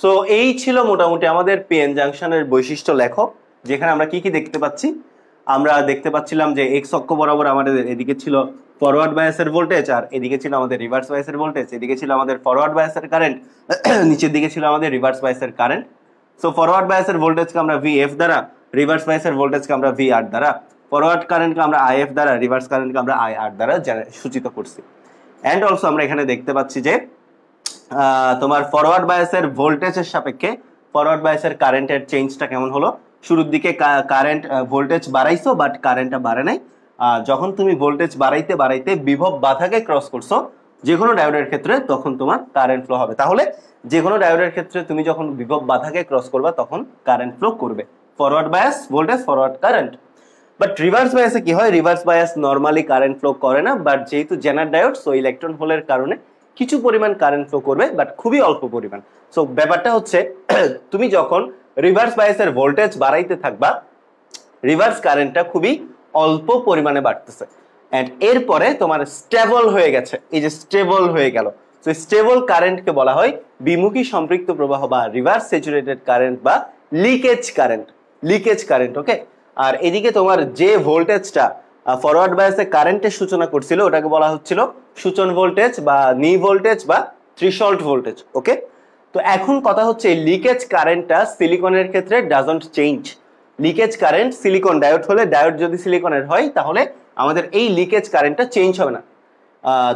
সো এই ছিল মোটামুটি আমাদের পিএন জাংশনের বৈশিষ্ট্য লেখো, যেখানে আমরা কি কি দেখতে পাচ্ছি। আমরা দেখতে পাচ্ছিলাম যে এক্স অক্ষ বরাবর আমাদের এদিকে ছিল ফরওয়ার্ড বায়াসের ভোল্টেজ, আর এদিকে ছিল আমাদের রিভার্স বায়াসের ভোল্টেজ। এদিকে ছিল আমাদের ফরওয়ার্ড বায়াসের কারেন্ট, নিচের দিকে ছিল আমাদের রিভার্স বায়াসের কারেন্ট। সো ফরওয়ার্ড বায়াসের ভোল্টেজকে আমরা ভিএফ দ্বারা, রিভার্স বায়াসের ভোল্টেজকে আমরা ভিআর দ্বারা, ফরওয়ার্ড কারেন্টকে আমরা আইএফ দ্বারা, রিভার্স কারেন্টকে আমরা আইআর দ্বারা সূচিত করছি। এন্ড অলসো আমরা এখানে দেখতে পাচ্ছি যে তোমার ফরওয়ার্ড বায়াসের ভোল্টেজের সাপেক্ষে ফরওয়ার্ড বায়াসের কারেন্টের চেঞ্জটা কেমন হলো। শুরুর দিকে কারেন্ট ভোল্টেজ বাড়াইছো বাট কারেন্টটা বাড়ে নাই। যখন তুমি ভোল্টেজ বাড়াইতে বাড়াইতে বিভব বাধাকে ক্রস করছো যে কোনো ডায়োডের ক্ষেত্রে, তখন তোমার কারেন্ট ফ্লো হবে। তাহলে যে কোনো ডায়োডের ক্ষেত্রে তুমি যখন বিভব বাধাকে ক্রস করবা তখন কারেন্ট ফ্লো করবে। Forward bias voltage, forward current. But reverse বায়াসে কি হয়? Reverse bias normally current flow করে না, বাট যেহেতু জেনার ডায়োড, সো ইলেকট্রন হোলের কারণে কিছু পরিমাণ কারেন্ট ফ্লো করবে, বাট খুবই অল্প পরিমাণ। সো ব্যাপারটা হচ্ছে তুমি যখন রিভার্স বায়াসের ভোল্টেজ বাড়াইতে থাকবা, রিভার্স কারেন্টটা খুবই অল্প পরিমাণে বাড়তেছে, এন্ড এরপরে তোমার স্টেবল হয়ে গেছে, এই যে স্টেবল হয়ে গেল। সো স্টেবল কারেন্টকে বলা হয় বিমুখী সম্পৃক্ত প্রবাহ বা রিভার্স স্যাচুরেটেড কারেন্ট বা লিকেজ কারেন্ট। ওকে, আর এদিকে তোমার যে ভোল্টেজটা ফরওয়ার্ড বায়াসে কারেন্টের সূচনা করছিল ওটাকে বলা হচ্ছিল সূচন ভোল্টেজ বা নি ভোল্টেজ বা থ্রেশহোল্ড ভোল্টেজ। ওকে, তো এখন কথা হচ্ছে লিকেজ কারেন্টটা সিলিকনের ক্ষেত্রে doesn't change. Leakage current silicon diode হলে, ডায়োড যদি সিলিকনের হয় তাহলে আমাদের এই লিকেজ কারেন্টটা চেঞ্জ হবে না।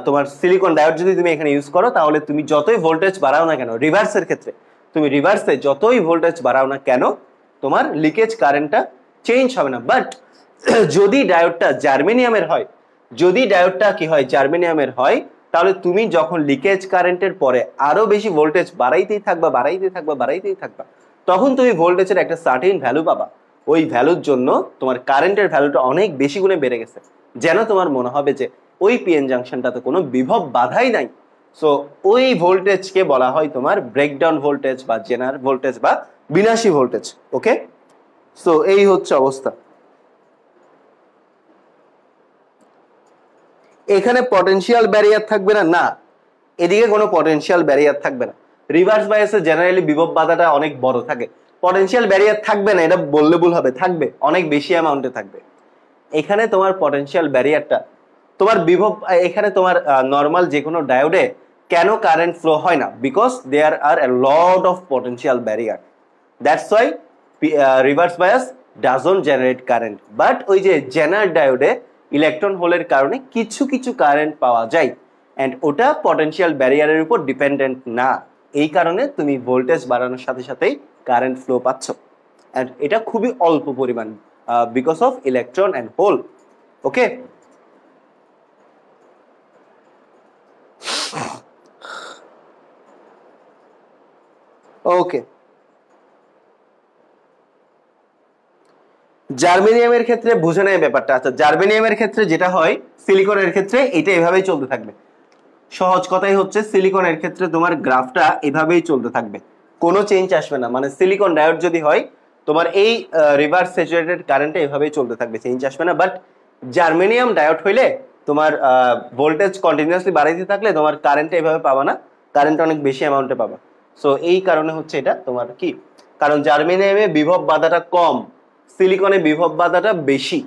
তোমার সিলিকন ডায়োড যদি তুমি এখানে ইউজ করো তাহলে তুমি যতই ভোল্টেজ বাড়াও না কেন, রিভার্সের ক্ষেত্রে তুমি রিভার্সে যতই ভোল্টেজ বাড়াও না কেন, তোমার লিকেজ কারেন্টটা চেঞ্জ হবে না। বাট যদি ডায়োডটা জার্মেনিয়ামের হয়, যদি ডায়োডটা কি হয় জার্মেনিয়ামের হয়, তাহলে তুমি যখন লিকেজ কারেন্টের পরে আরো বেশি ভোল্টেজ বাড়াইতেই থাকবা, তখন তুমি ভোল্টেজের একটা সার্টেন ভ্যালু পাবা। ওই ভ্যালুর জন্য তোমার কারেন্টের ভ্যালুটা অনেক বেশি গুণে বেড়ে গেছে, যেন তোমার মনে হবে যে ওই পিএন জাংশনটাতে কোনো বিভব বাধাই নাই। সো ওই ভোল্টেজকে বলা হয় তোমার ব্রেকডাউন ভোল্টেজ বা জেনার ভোল্টেজ বা বিনাশী ভোল্টেজ। ওকে, সো এই হচ্ছে অবস্থা। এখানে পটেনশিয়াল ব্যারিয়ার থাকবে না, না, এদিকে কোনো পটেনশিয়াল ব্যারিয়ার থাকবে না। রিভার্স বায়াসে জেনারেলি বিভব বাধাটা অনেক বড় থাকে, পটেনশিয়াল ব্যারিয়ার থাকবে না, এটা বললে ভুল হবে, থাকবে, অনেক বেশি অ্যামাউন্টে থাকবে। এখানে তোমার পটেনশিয়াল ব্যারিয়ারটা তোমার বিভব, এখানে তোমার নর্মাল যে কোনো ডায়োডে কেন কারেন্ট ফ্লো হয় না? Because there are a lot of potential barrier, that's why reverse bias doesn't generate current. But ওই যে জেনার ডায়োডে ইলেকট্রন হোলের কারণে কিছু কিছু কারেন্ট পাওয়া যায়, এন্ড ওটা পটেনশিয়াল ব্যারিয়ারের উপর ডিপেন্ডেন্ট না। এই কারণে তুমি ভোল্টেজ বাড়ানোর সাথে সাথেই কারেন্ট ফ্লো পাচ্ছ, এন্ড এটা খুবই অল্প পরিমাণ because of electron and hole. Okay, okay, জার্মেনিয়ামের ক্ষেত্রে বুঝে নেয় ব্যাপারটা। আচ্ছা, জার্মেনিয়ামের ক্ষেত্রে যেটা হয়, সিলিকনের ক্ষেত্রে এটা এভাবেই চলতে থাকবে। সহজ কথাই হচ্ছে সিলিকনের ক্ষেত্রে তোমার গ্রাফটা এভাবেই চলতে থাকবে, কোনো চেঞ্জ আসবে না। মানে সিলিকন ডায়োড যদি হয় তোমার এই রিভার্স স্যাচুরেটেড কারেন্টে এভাবেই চলতে থাকবে, চেঞ্জ আসবে না। বাট জার্মেনিয়াম ডায়োড হইলে তোমার ভোল্টেজ কন্টিনিউয়াসলি বাড়াইতে থাকলে তোমার কারেন্টে এভাবে পাবা না, কারেন্ট অনেক বেশি অ্যামাউন্টে পাবা। সো এই কারণে হচ্ছে এটা তোমার কি, কারণ জার্মেনিয়ামে বিভব বাধাটা কম, সিলিকনে বিভব বাধাটা বেশি।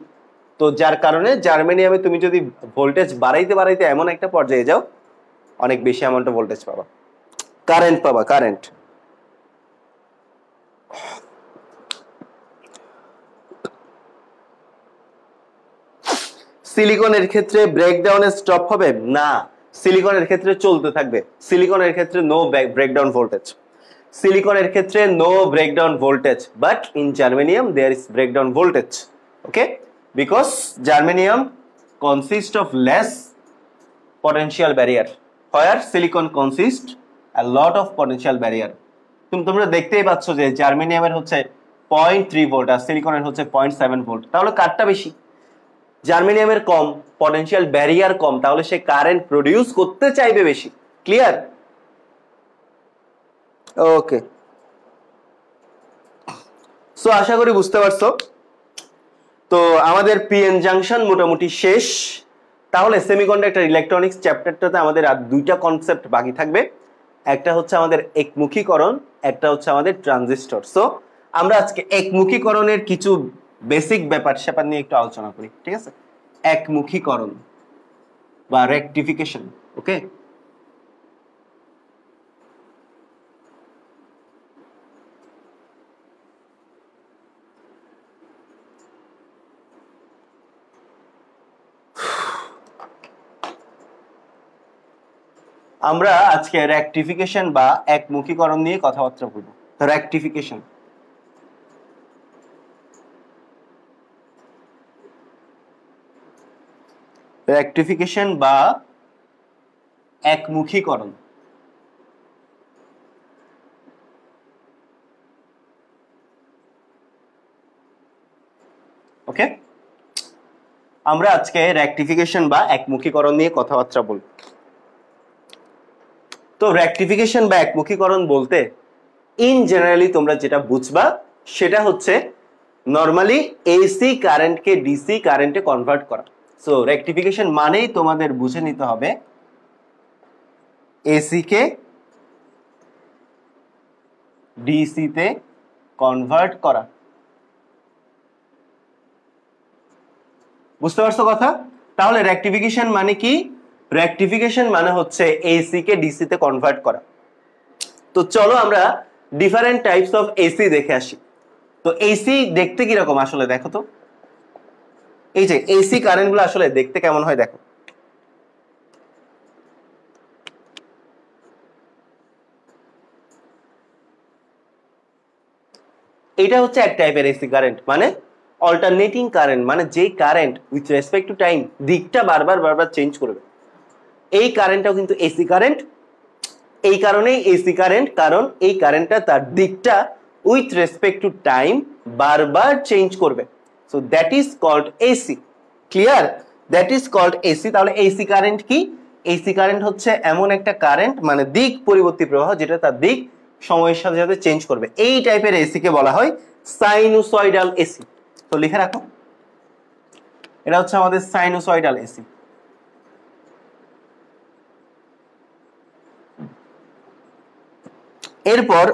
তো যার কারণে জার্মেনিয়ামে তুমি যদি ভোল্টেজ বাড়াইতে বাড়াইতে এমন একটা পর্যায়ে যাও, অনেক বেশি অ্যামাউন্টে ভোল্টেজ পাবা, কারেন্ট পাবা, কারেন্ট। সিলিকনের ক্ষেত্রে ব্রেকডাউনে স্টপ হবে না, সিলিকনের ক্ষেত্রে চলতে থাকবে। সিলিকনের ক্ষেত্রে নো ব্রেকডাউন ভোল্টেজ, সিলিকনের ক্ষেত্রে no breakdown voltage, but in germanium there is breakdown voltage. Okay, because germanium consist of less potential barrier where silicon consists a lot of potential barrier। তোমরা দেখতেই পাচ্ছ যে জার্মেনিয়ামের হচ্ছে 0.3 ভোল্ট আর সিলিকনের হচ্ছে 0.7 ভোল্ট, তাহলে কারটা বেশি? জার্মেনিয়ামের কম, পটেনশিয়াল ব্যারিয়ার কম, তাহলে সে কারেন্ট প্রডিউস করতে চাইবে বেশি। ক্লিয়ার? ওকে, সো আশা করি বুঝতে পারছো। তো আমাদের পিএন জাংশন মোটামুটি শেষ। তাহলে সেমিকন্ডাক্টর ইলেকট্রনিক্স চ্যাপ্টারটাতে আমাদের আর দুইটা কনসেপ্ট বাকি থাকবে, একটা হচ্ছে আমাদের একমুখীকরণ, একটা হচ্ছে আমাদের ট্রানজিস্টর। সো আমরা আজকে একমুখীকরণের কিছু বেসিক ব্যাপার স্যাপার নিয়ে একটু আলোচনা করি, ঠিক আছে? একমুখীকরণ বা রেকটিফিকেশন। ওকে, আমরা আজকে রেকটিফিকেশন বা একমুখীকরণ নিয়ে কথাবার্তা বলবো। রেকটিফিকেশন, রেকটিফিকেশন বা একমুখীকরণ। ওকে, আমরা আজকে রেকটিফিকেশন বা একমুখীকরণ নিয়ে কথাবার্তা বলবো। তো রেকটিফিকেশন বা একমুখীকরণ বলতে ইন জেনারেলি তোমরা যেটা বুঝবা সেটা হচ্ছে নরমালি এসি কারেন্টকে ডিসি কারেন্টে কনভার্ট করা। সো রেকটিফিকেশন মানেই তোমাদের বুঝে নিতে হবে এসি কে ডিসি তে কনভার্ট করা। বুঝতে পারছো কথা? তাহলে রেকটিফিকেশন মানে কি? রেকটিফিকেশন মানে হচ্ছে এসি কে ডিসি তে কনভার্ট করা। তো চলো আমরা ডিফারেন্ট টাইপস অফ এসি দেখে আসি। তো এসি দেখতে কিরকম আসলে দেখো তো, এই যে এসি কারেন্ট গুলো আসলে দেখতে কেমন হয় দেখো। এটা হচ্ছে এক টাইপের এসি কারেন্ট, মানে অল্টারনেটিং কারেন্ট, মানে যে current with respect to time দিকটা বারবার বারবার চেঞ্জ করবে। এই কারেন্টটাও কিন্তু এসি কারেন্ট। এই কারণেই এসি কারেন্ট, কারণ এই কারেন্টটা তার দিকটা উইথ রেসপেক্ট টু টাইম বারবার চেঞ্জ করবে। So that is called AC. Clear? That is called AC. তাহলে এসি কারেন্ট কি? এসি কারেন্ট হচ্ছে এমন একটা কারেন্ট, মানে দিক পরিবর্তী প্রবাহ, যেটা তার দিক সময়ের সাথে সাথে চেঞ্জ করবে। এই টাইপের এসি কে বলা হয় সাইনুসয়েডাল এসি। তো লিখে রাখো, এটা হচ্ছে আমাদের সাইনুসয়েডাল এসি। এরপর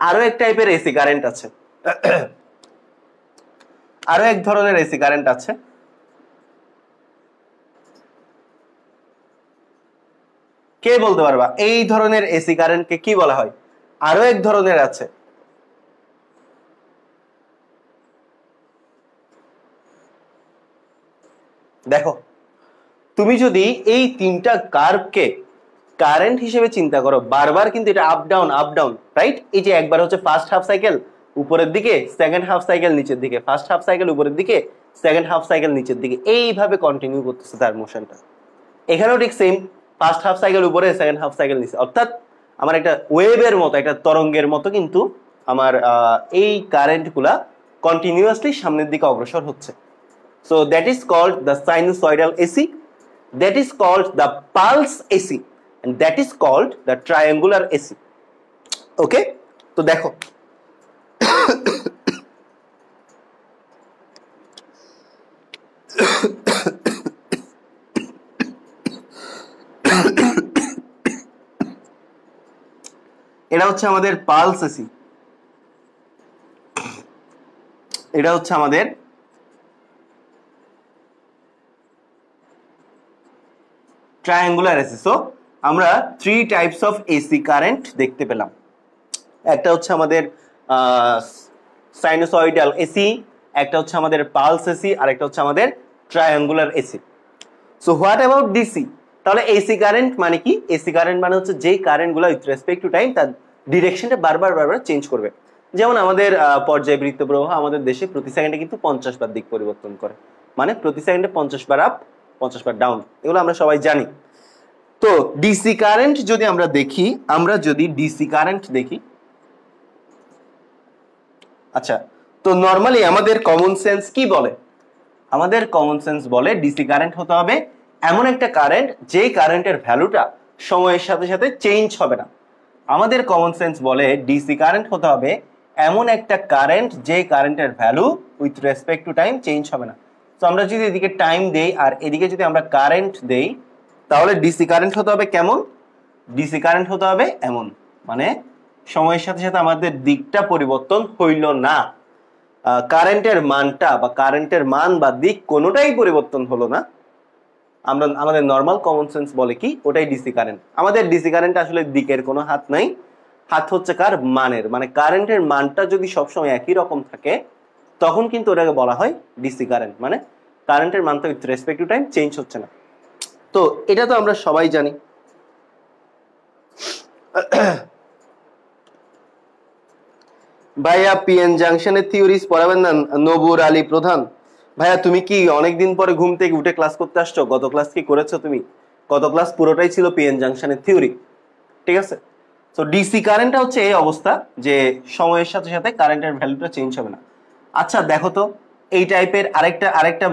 আরো এক টাইপের এসি কারেন্ট আছে, আরো এক ধরনের এসি কারেন্ট আছে। কে বলতে পারবা এই ধরনের এসি কারেন্টকে কি বলা হয়? আরো এক ধরনের আছে। দেখো, তুমি যদি এই তিনটা কার্ভকে কারেন্ট হিসেবে চিন্তা করো, বারবার কিন্তু এটা up down up down, right? এই যে একবার হচ্ছে ফার্স্ট হাফ সাইকেল উপরের দিকে, সেকেন্ড হাফ সাইকেল নিচের দিকে, ফার্স্ট হাফ সাইকেল উপরের দিকে, সেকেন্ড হাফ সাইকেল নিচের দিকে, এইভাবে কন্টিনিউ করতেছে তার মোশনটা। এখানেও ঠিক সেম, ফার্স্ট হাফ সাইকেল উপরে, সেকেন্ড হাফ সাইকেল নিচে, অর্থাৎ আমার একটা ওয়েভের মতো, একটা তরঙ্গের মতো কিন্তু আমার এই কারেন্ট গুলা কন্টিনিউয়াসলি সামনের দিকে অগ্রসর হচ্ছে। So that is called the sinusoidal AC, that is called the pulse AC, and that is called the triangular AC. Okay, তো দেখো এটা হচ্ছে আমাদের পালস এসি, এটা হচ্ছে আমাদের ট্রায়াঙ্গুলার এসি। সো আমরা 3 টাইপস অফ এসি কারেন্ট দেখতে পেলাম। একটা হচ্ছে আমাদের সাইনোসয়েডাল এসি, একটা হচ্ছে আমাদের পালস এসি, আর একটা হচ্ছে আমাদের triangular AC. So what about DC? তাহলে এসি কারেন্ট মানে কি? এসি কারেন্ট মানে হচ্ছে যেই কারেন্টগুলো উইথ রেসপেক্ট টু টাইম তার ডিরেকশনটা বারবার চেঞ্জ করবে। যেমন আমাদের পর্যায়বৃত্ত প্রবাহ আমাদের দেশে প্রতি সেকেন্ডে কিন্তু 50 বার দিক পরিবর্তন করে, মানে প্রতি সেকেন্ডে 50 বার আপ 50 বার ডাউন, এগুলো আমরা সবাই জানি। তো ডিসি কারেন্ট যদি আমরা দেখি, আমরা যদি ডিসি কারেন্ট দেখি, আচ্ছা, তো নর্মালি আমাদের কমন সেন্স কি বলে? আমাদের কমন সেন্স বলে ডিসি কারেন্ট হতে হবে এমন একটা কারেন্ট যে কারেন্টের ভ্যালুটা সময়ের সাথে সাথে চেঞ্জ হবে না। আমাদের কমন সেন্স বলে ডিসি কারেন্ট হতে হবে এমন একটা কারেন্ট যে কারেন্টের value with respect to time change হবে না। তো আমরা যদি এদিকে টাইম দেই আর এদিকে যদি আমরা কারেন্ট দেই, তাহলে ডিসি কারেন্ট হতে হবে কেমন? ডিসি কারেন্ট হতে হবে এমন, মানে সময়ের সাথে সাথে আমাদের দিকটা পরিবর্তন হইল না, কারেন্টের মানটা বা কারেন্টের মান বা দিক কোনোটাই পরিবর্তন হলো না। আমরা আমাদের নর্মাল কমন সেন্স বলে কি ওটাই ডিসি কারেন্ট। আমাদের ডিসি কারেন্ট আসলে দিকের কোনো হাত নাই, হাত হচ্ছে কার? মানের। মানে কারেন্টের মানটা যদি সবসময় একই রকম থাকে তখন কিন্তু ওটাকে বলা হয় ডিসি কারেন্ট, মানে কারেন্টের মানটা with respect to time change হচ্ছে না। তো এটা তো আমরা সবাই জানি। ভাইয়া পিএন জাংশনের থিওরিজ পড়াবেন না নবুর আলী প্রধান? ভাইয়া তুমি কি অনেকদিন পরে ঘুম থেকে উঠে ক্লাস করতে আসছো? গত ক্লাস কি করেছো তুমি? গত ক্লাস পুরোটাই ছিল পিএন জাংশনের থিওরি, ঠিক আছে? তো ডিসি কারেন্টটা হচ্ছে এই অবস্থা যে সময়ের সাথে সাথে কারেন্টের ভ্যালুটা চেঞ্জ হবে না। আচ্ছা দেখো তো এই টাইপের আরেকটা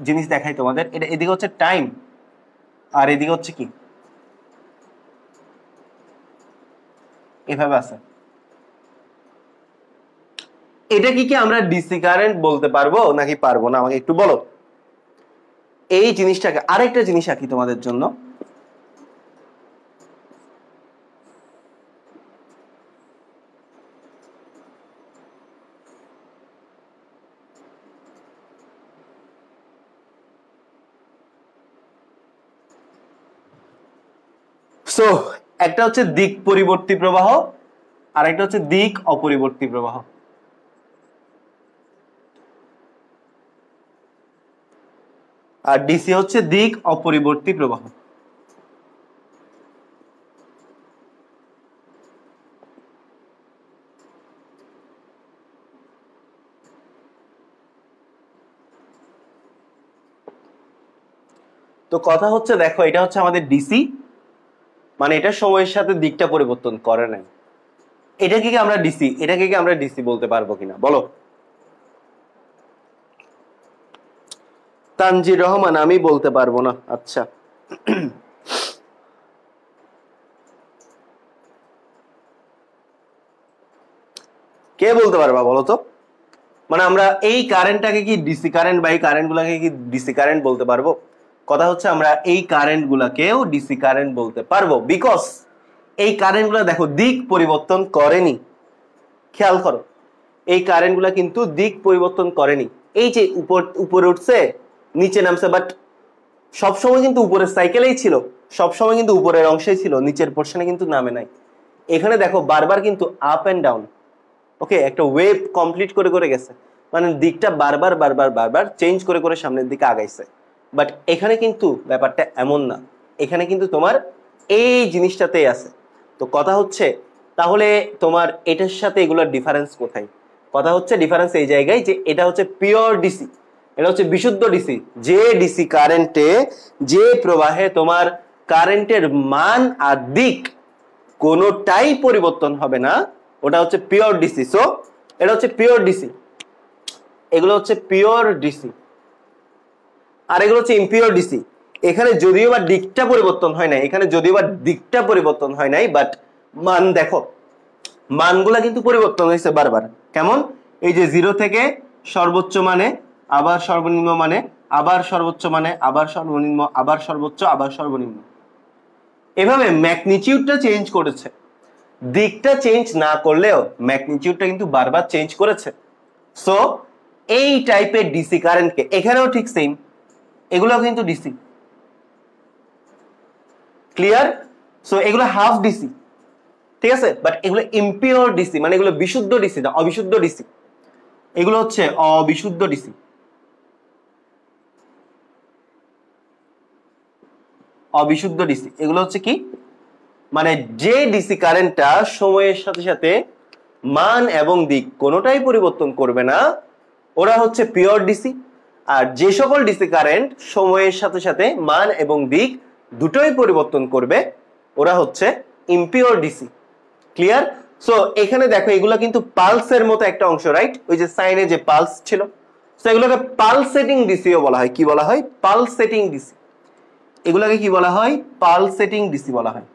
জিনিস দেখাই তোমাদের। এটা এদিকে হচ্ছে টাইম আর এদিকে হচ্ছে কি, এভাবে আছে। এটা কি আমরা ডিসি কারেন্ট বলতে পারবো নাকি পারবো না? আমাকে একটু বলো। এই জিনিসটাকে আরেকটা জিনিস আঁকি তোমাদের জন্য। সো একটা হচ্ছে দিক পরিবর্তী প্রবাহ আর একটা হচ্ছে দিক অপরিবর্তী প্রবাহ। আর ডিসি হচ্ছে দিক অপরিবর্তী প্রবাহ। তো কথা হচ্ছে দেখো এটা হচ্ছে আমাদের ডিসি, মানে এটা সময়ের সাথে দিকটা পরিবর্তন করে নাই। এটাকে কি আমরা ডিসি, এটাকে কি আমরা ডিসি বলতে পারবো কিনা বলো? তানজির রহমান আমি বলতে পারবো না। আচ্ছা কে বলতে পারবা বলো তো? মানে আমরা এই কারেন্টটাকে কি ডিসি কারেন্ট বা এই কারেন্ট গুলাকে কি ডিসি কারেন্ট বলতে পারবো? কথা হচ্ছে আমরা এই কারেন্ট গুলাকেও ডিসি কারেন্ট বলতে পারবো, বিকজ এই কারেন্ট গুলা দেখো দিক পরিবর্তন করেনি। খেয়াল করো এই কারেন্ট গুলা কিন্তু দিক পরিবর্তন করেনি। এই যে উপরে উঠছে নিচে নামছে, বাট সবসময় কিন্তু উপরের সাইকেলেই ছিল, সবসময় কিন্তু উপরের অংশেই ছিল, নিচের পোর্শনে কিন্তু নামে নাই। এখানে দেখো বারবার কিন্তু আপ এন্ড ডাউন, ওকে, একটা ওয়েভ কমপ্লিট করে করে গেছে, মানে দিকটা বারবার বারবার বারবার চেঞ্জ করে করে সামনের দিকে আগাইছে। বাট এখানে কিন্তু ব্যাপারটা এমন না, এখানে কিন্তু তোমার এই জিনিসটাতেই আছে। তো কথা হচ্ছে তাহলে তোমার এটার সাথে এগুলোর ডিফারেন্স কোথায়? কথা হচ্ছে ডিফারেন্স এই জায়গায় যে এটা হচ্ছে পিওর ডিসি, এটা হচ্ছে বিশুদ্ধ ডিসি। যে ডিসি কারেন্টে, যে প্রবাহে তোমার কারেন্টের মান আর দিক কোনোটাই পরিবর্তন হবে না, ওটা হচ্ছে পিওর ডিসি। সো এটা হচ্ছে পিওর ডিসি, এগুলো হচ্ছে পিওর ডিসি, আর এগুলো হচ্ছে ইমপিওর ডিসি। এখানে যদিও বা দিকটা পরিবর্তন হয় নাই, এখানে যদিও বা দিকটা পরিবর্তন হয় নাই, বাট মান দেখো মানগুলা কিন্তু পরিবর্তন হয়েছে বারবার। কেমন? এই যে 0 থেকে সর্বোচ্চ মানে, আবার সর্বনিম্ন মানে, আবার সর্বোচ্চ মানে, আবার সর্বনিম্ন, আবার সর্বোচ্চ, আবার সর্বনিম্ন, এভাবে ম্যাগনিটিউডটা চেঞ্জ করেছে। দিকটা চেঞ্জ না করলেও ম্যাগনিটিউডটা কিন্তু বারবার চেঞ্জ করেছে। সো এই টাইপের ডিসি কারেন্টকে, এখানেও ঠিক সেম, এগুলো কিন্তু ডিসি, ক্লিয়ার? সো এগুলো হাফ ডিসি, ঠিক আছে, বাট এগুলো ইমপিওর ডিসি, মানে এগুলো বিশুদ্ধ ডিসি না, অবিশুদ্ধ ডিসি। এগুলো হচ্ছে অবিশুদ্ধ ডিসি, অবিশুদ্ধ ডিসি। এগুলো হচ্ছে কি, মানে যে ডিসি কারেন্টটা সময়ের সাথে সাথে মান এবং দিক কোনোটাই পরিবর্তন করবে না, ওরা হচ্ছে পিওর ডিসি। আর যে সকল ডিসি কারেন্ট সময়ের সাথে সাথে মান এবং দিক দুটোই পরিবর্তন করবে, ওরা হচ্ছে ইমপিওর ডিসি, ক্লিয়ার? সো এখানে দেখো এগুলো কিন্তু পালসের মতো একটা অংশ, রাইট? ওই যে সাইনে যে পালস ছিল, সো এগুলোকে পালসেটিং ডিসিও বলা হয়। কি বলা হয়? Pulsating DC. এগুলোকে কি বলা হয়? পালসেটিং ডিসি বলা হয়।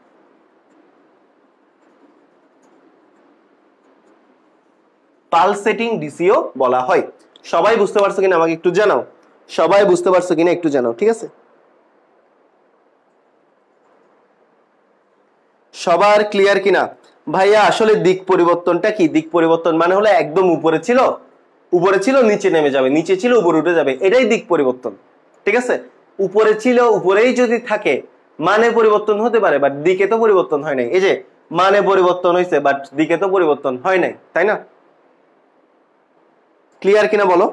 পালসেটিং ডিসিও বলা হয়। সবাই বুঝতে পারছো কিনা আমাকে একটু জানাও, সবাই বুঝতে পারছো কিনা একটু জানাও, ঠিক আছে? সবার ক্লিয়ার কিনা? ভাইয়া আসলে দিক পরিবর্তনটা কি? দিক পরিবর্তন মানে হলো একদম উপরে ছিল নিচে নেমে যাবে, নিচে ছিল উপরে উঠে যাবে, এটাই দিক পরিবর্তন, ঠিক আছে? উপরে ছিল উপরেই যদি থাকে মানে পরিবর্তন হতে পারে, বাট দিকে তো পরিবর্তন হয় নাই। এই যে মানে পরিবর্তন হয়েছে, বাট দিকে তো পরিবর্তন হয় নাই, তাই না? ক্লিয়ার কিনা বলো?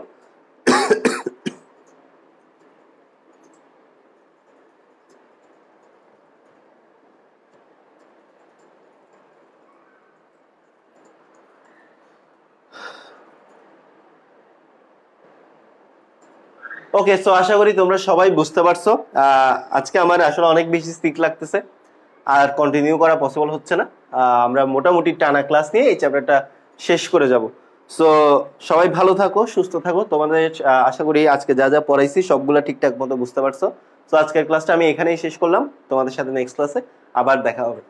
ওকে, সো আশা করি তোমরা সবাই বুঝতে পারছো। আজকে আমার আসলে অনেক বেশি সিক লাগতেছে, আর কন্টিনিউ করা পসিবল হচ্ছে না। আমরা মোটামুটি টানা ক্লাস নিয়ে এই চ্যাপ্টারটা শেষ করে যাব। সো সবাই ভালো থাকো, সুস্থ থাকো। তোমাদের আশা করি আজকে যা যা পড়াইছি সবগুলো ঠিকঠাক মতো বুঝতে পারছো। সো আজকের ক্লাসটা আমি এখানেই শেষ করলাম। তোমাদের সাথে নেক্সট ক্লাসে আবার দেখা হবে।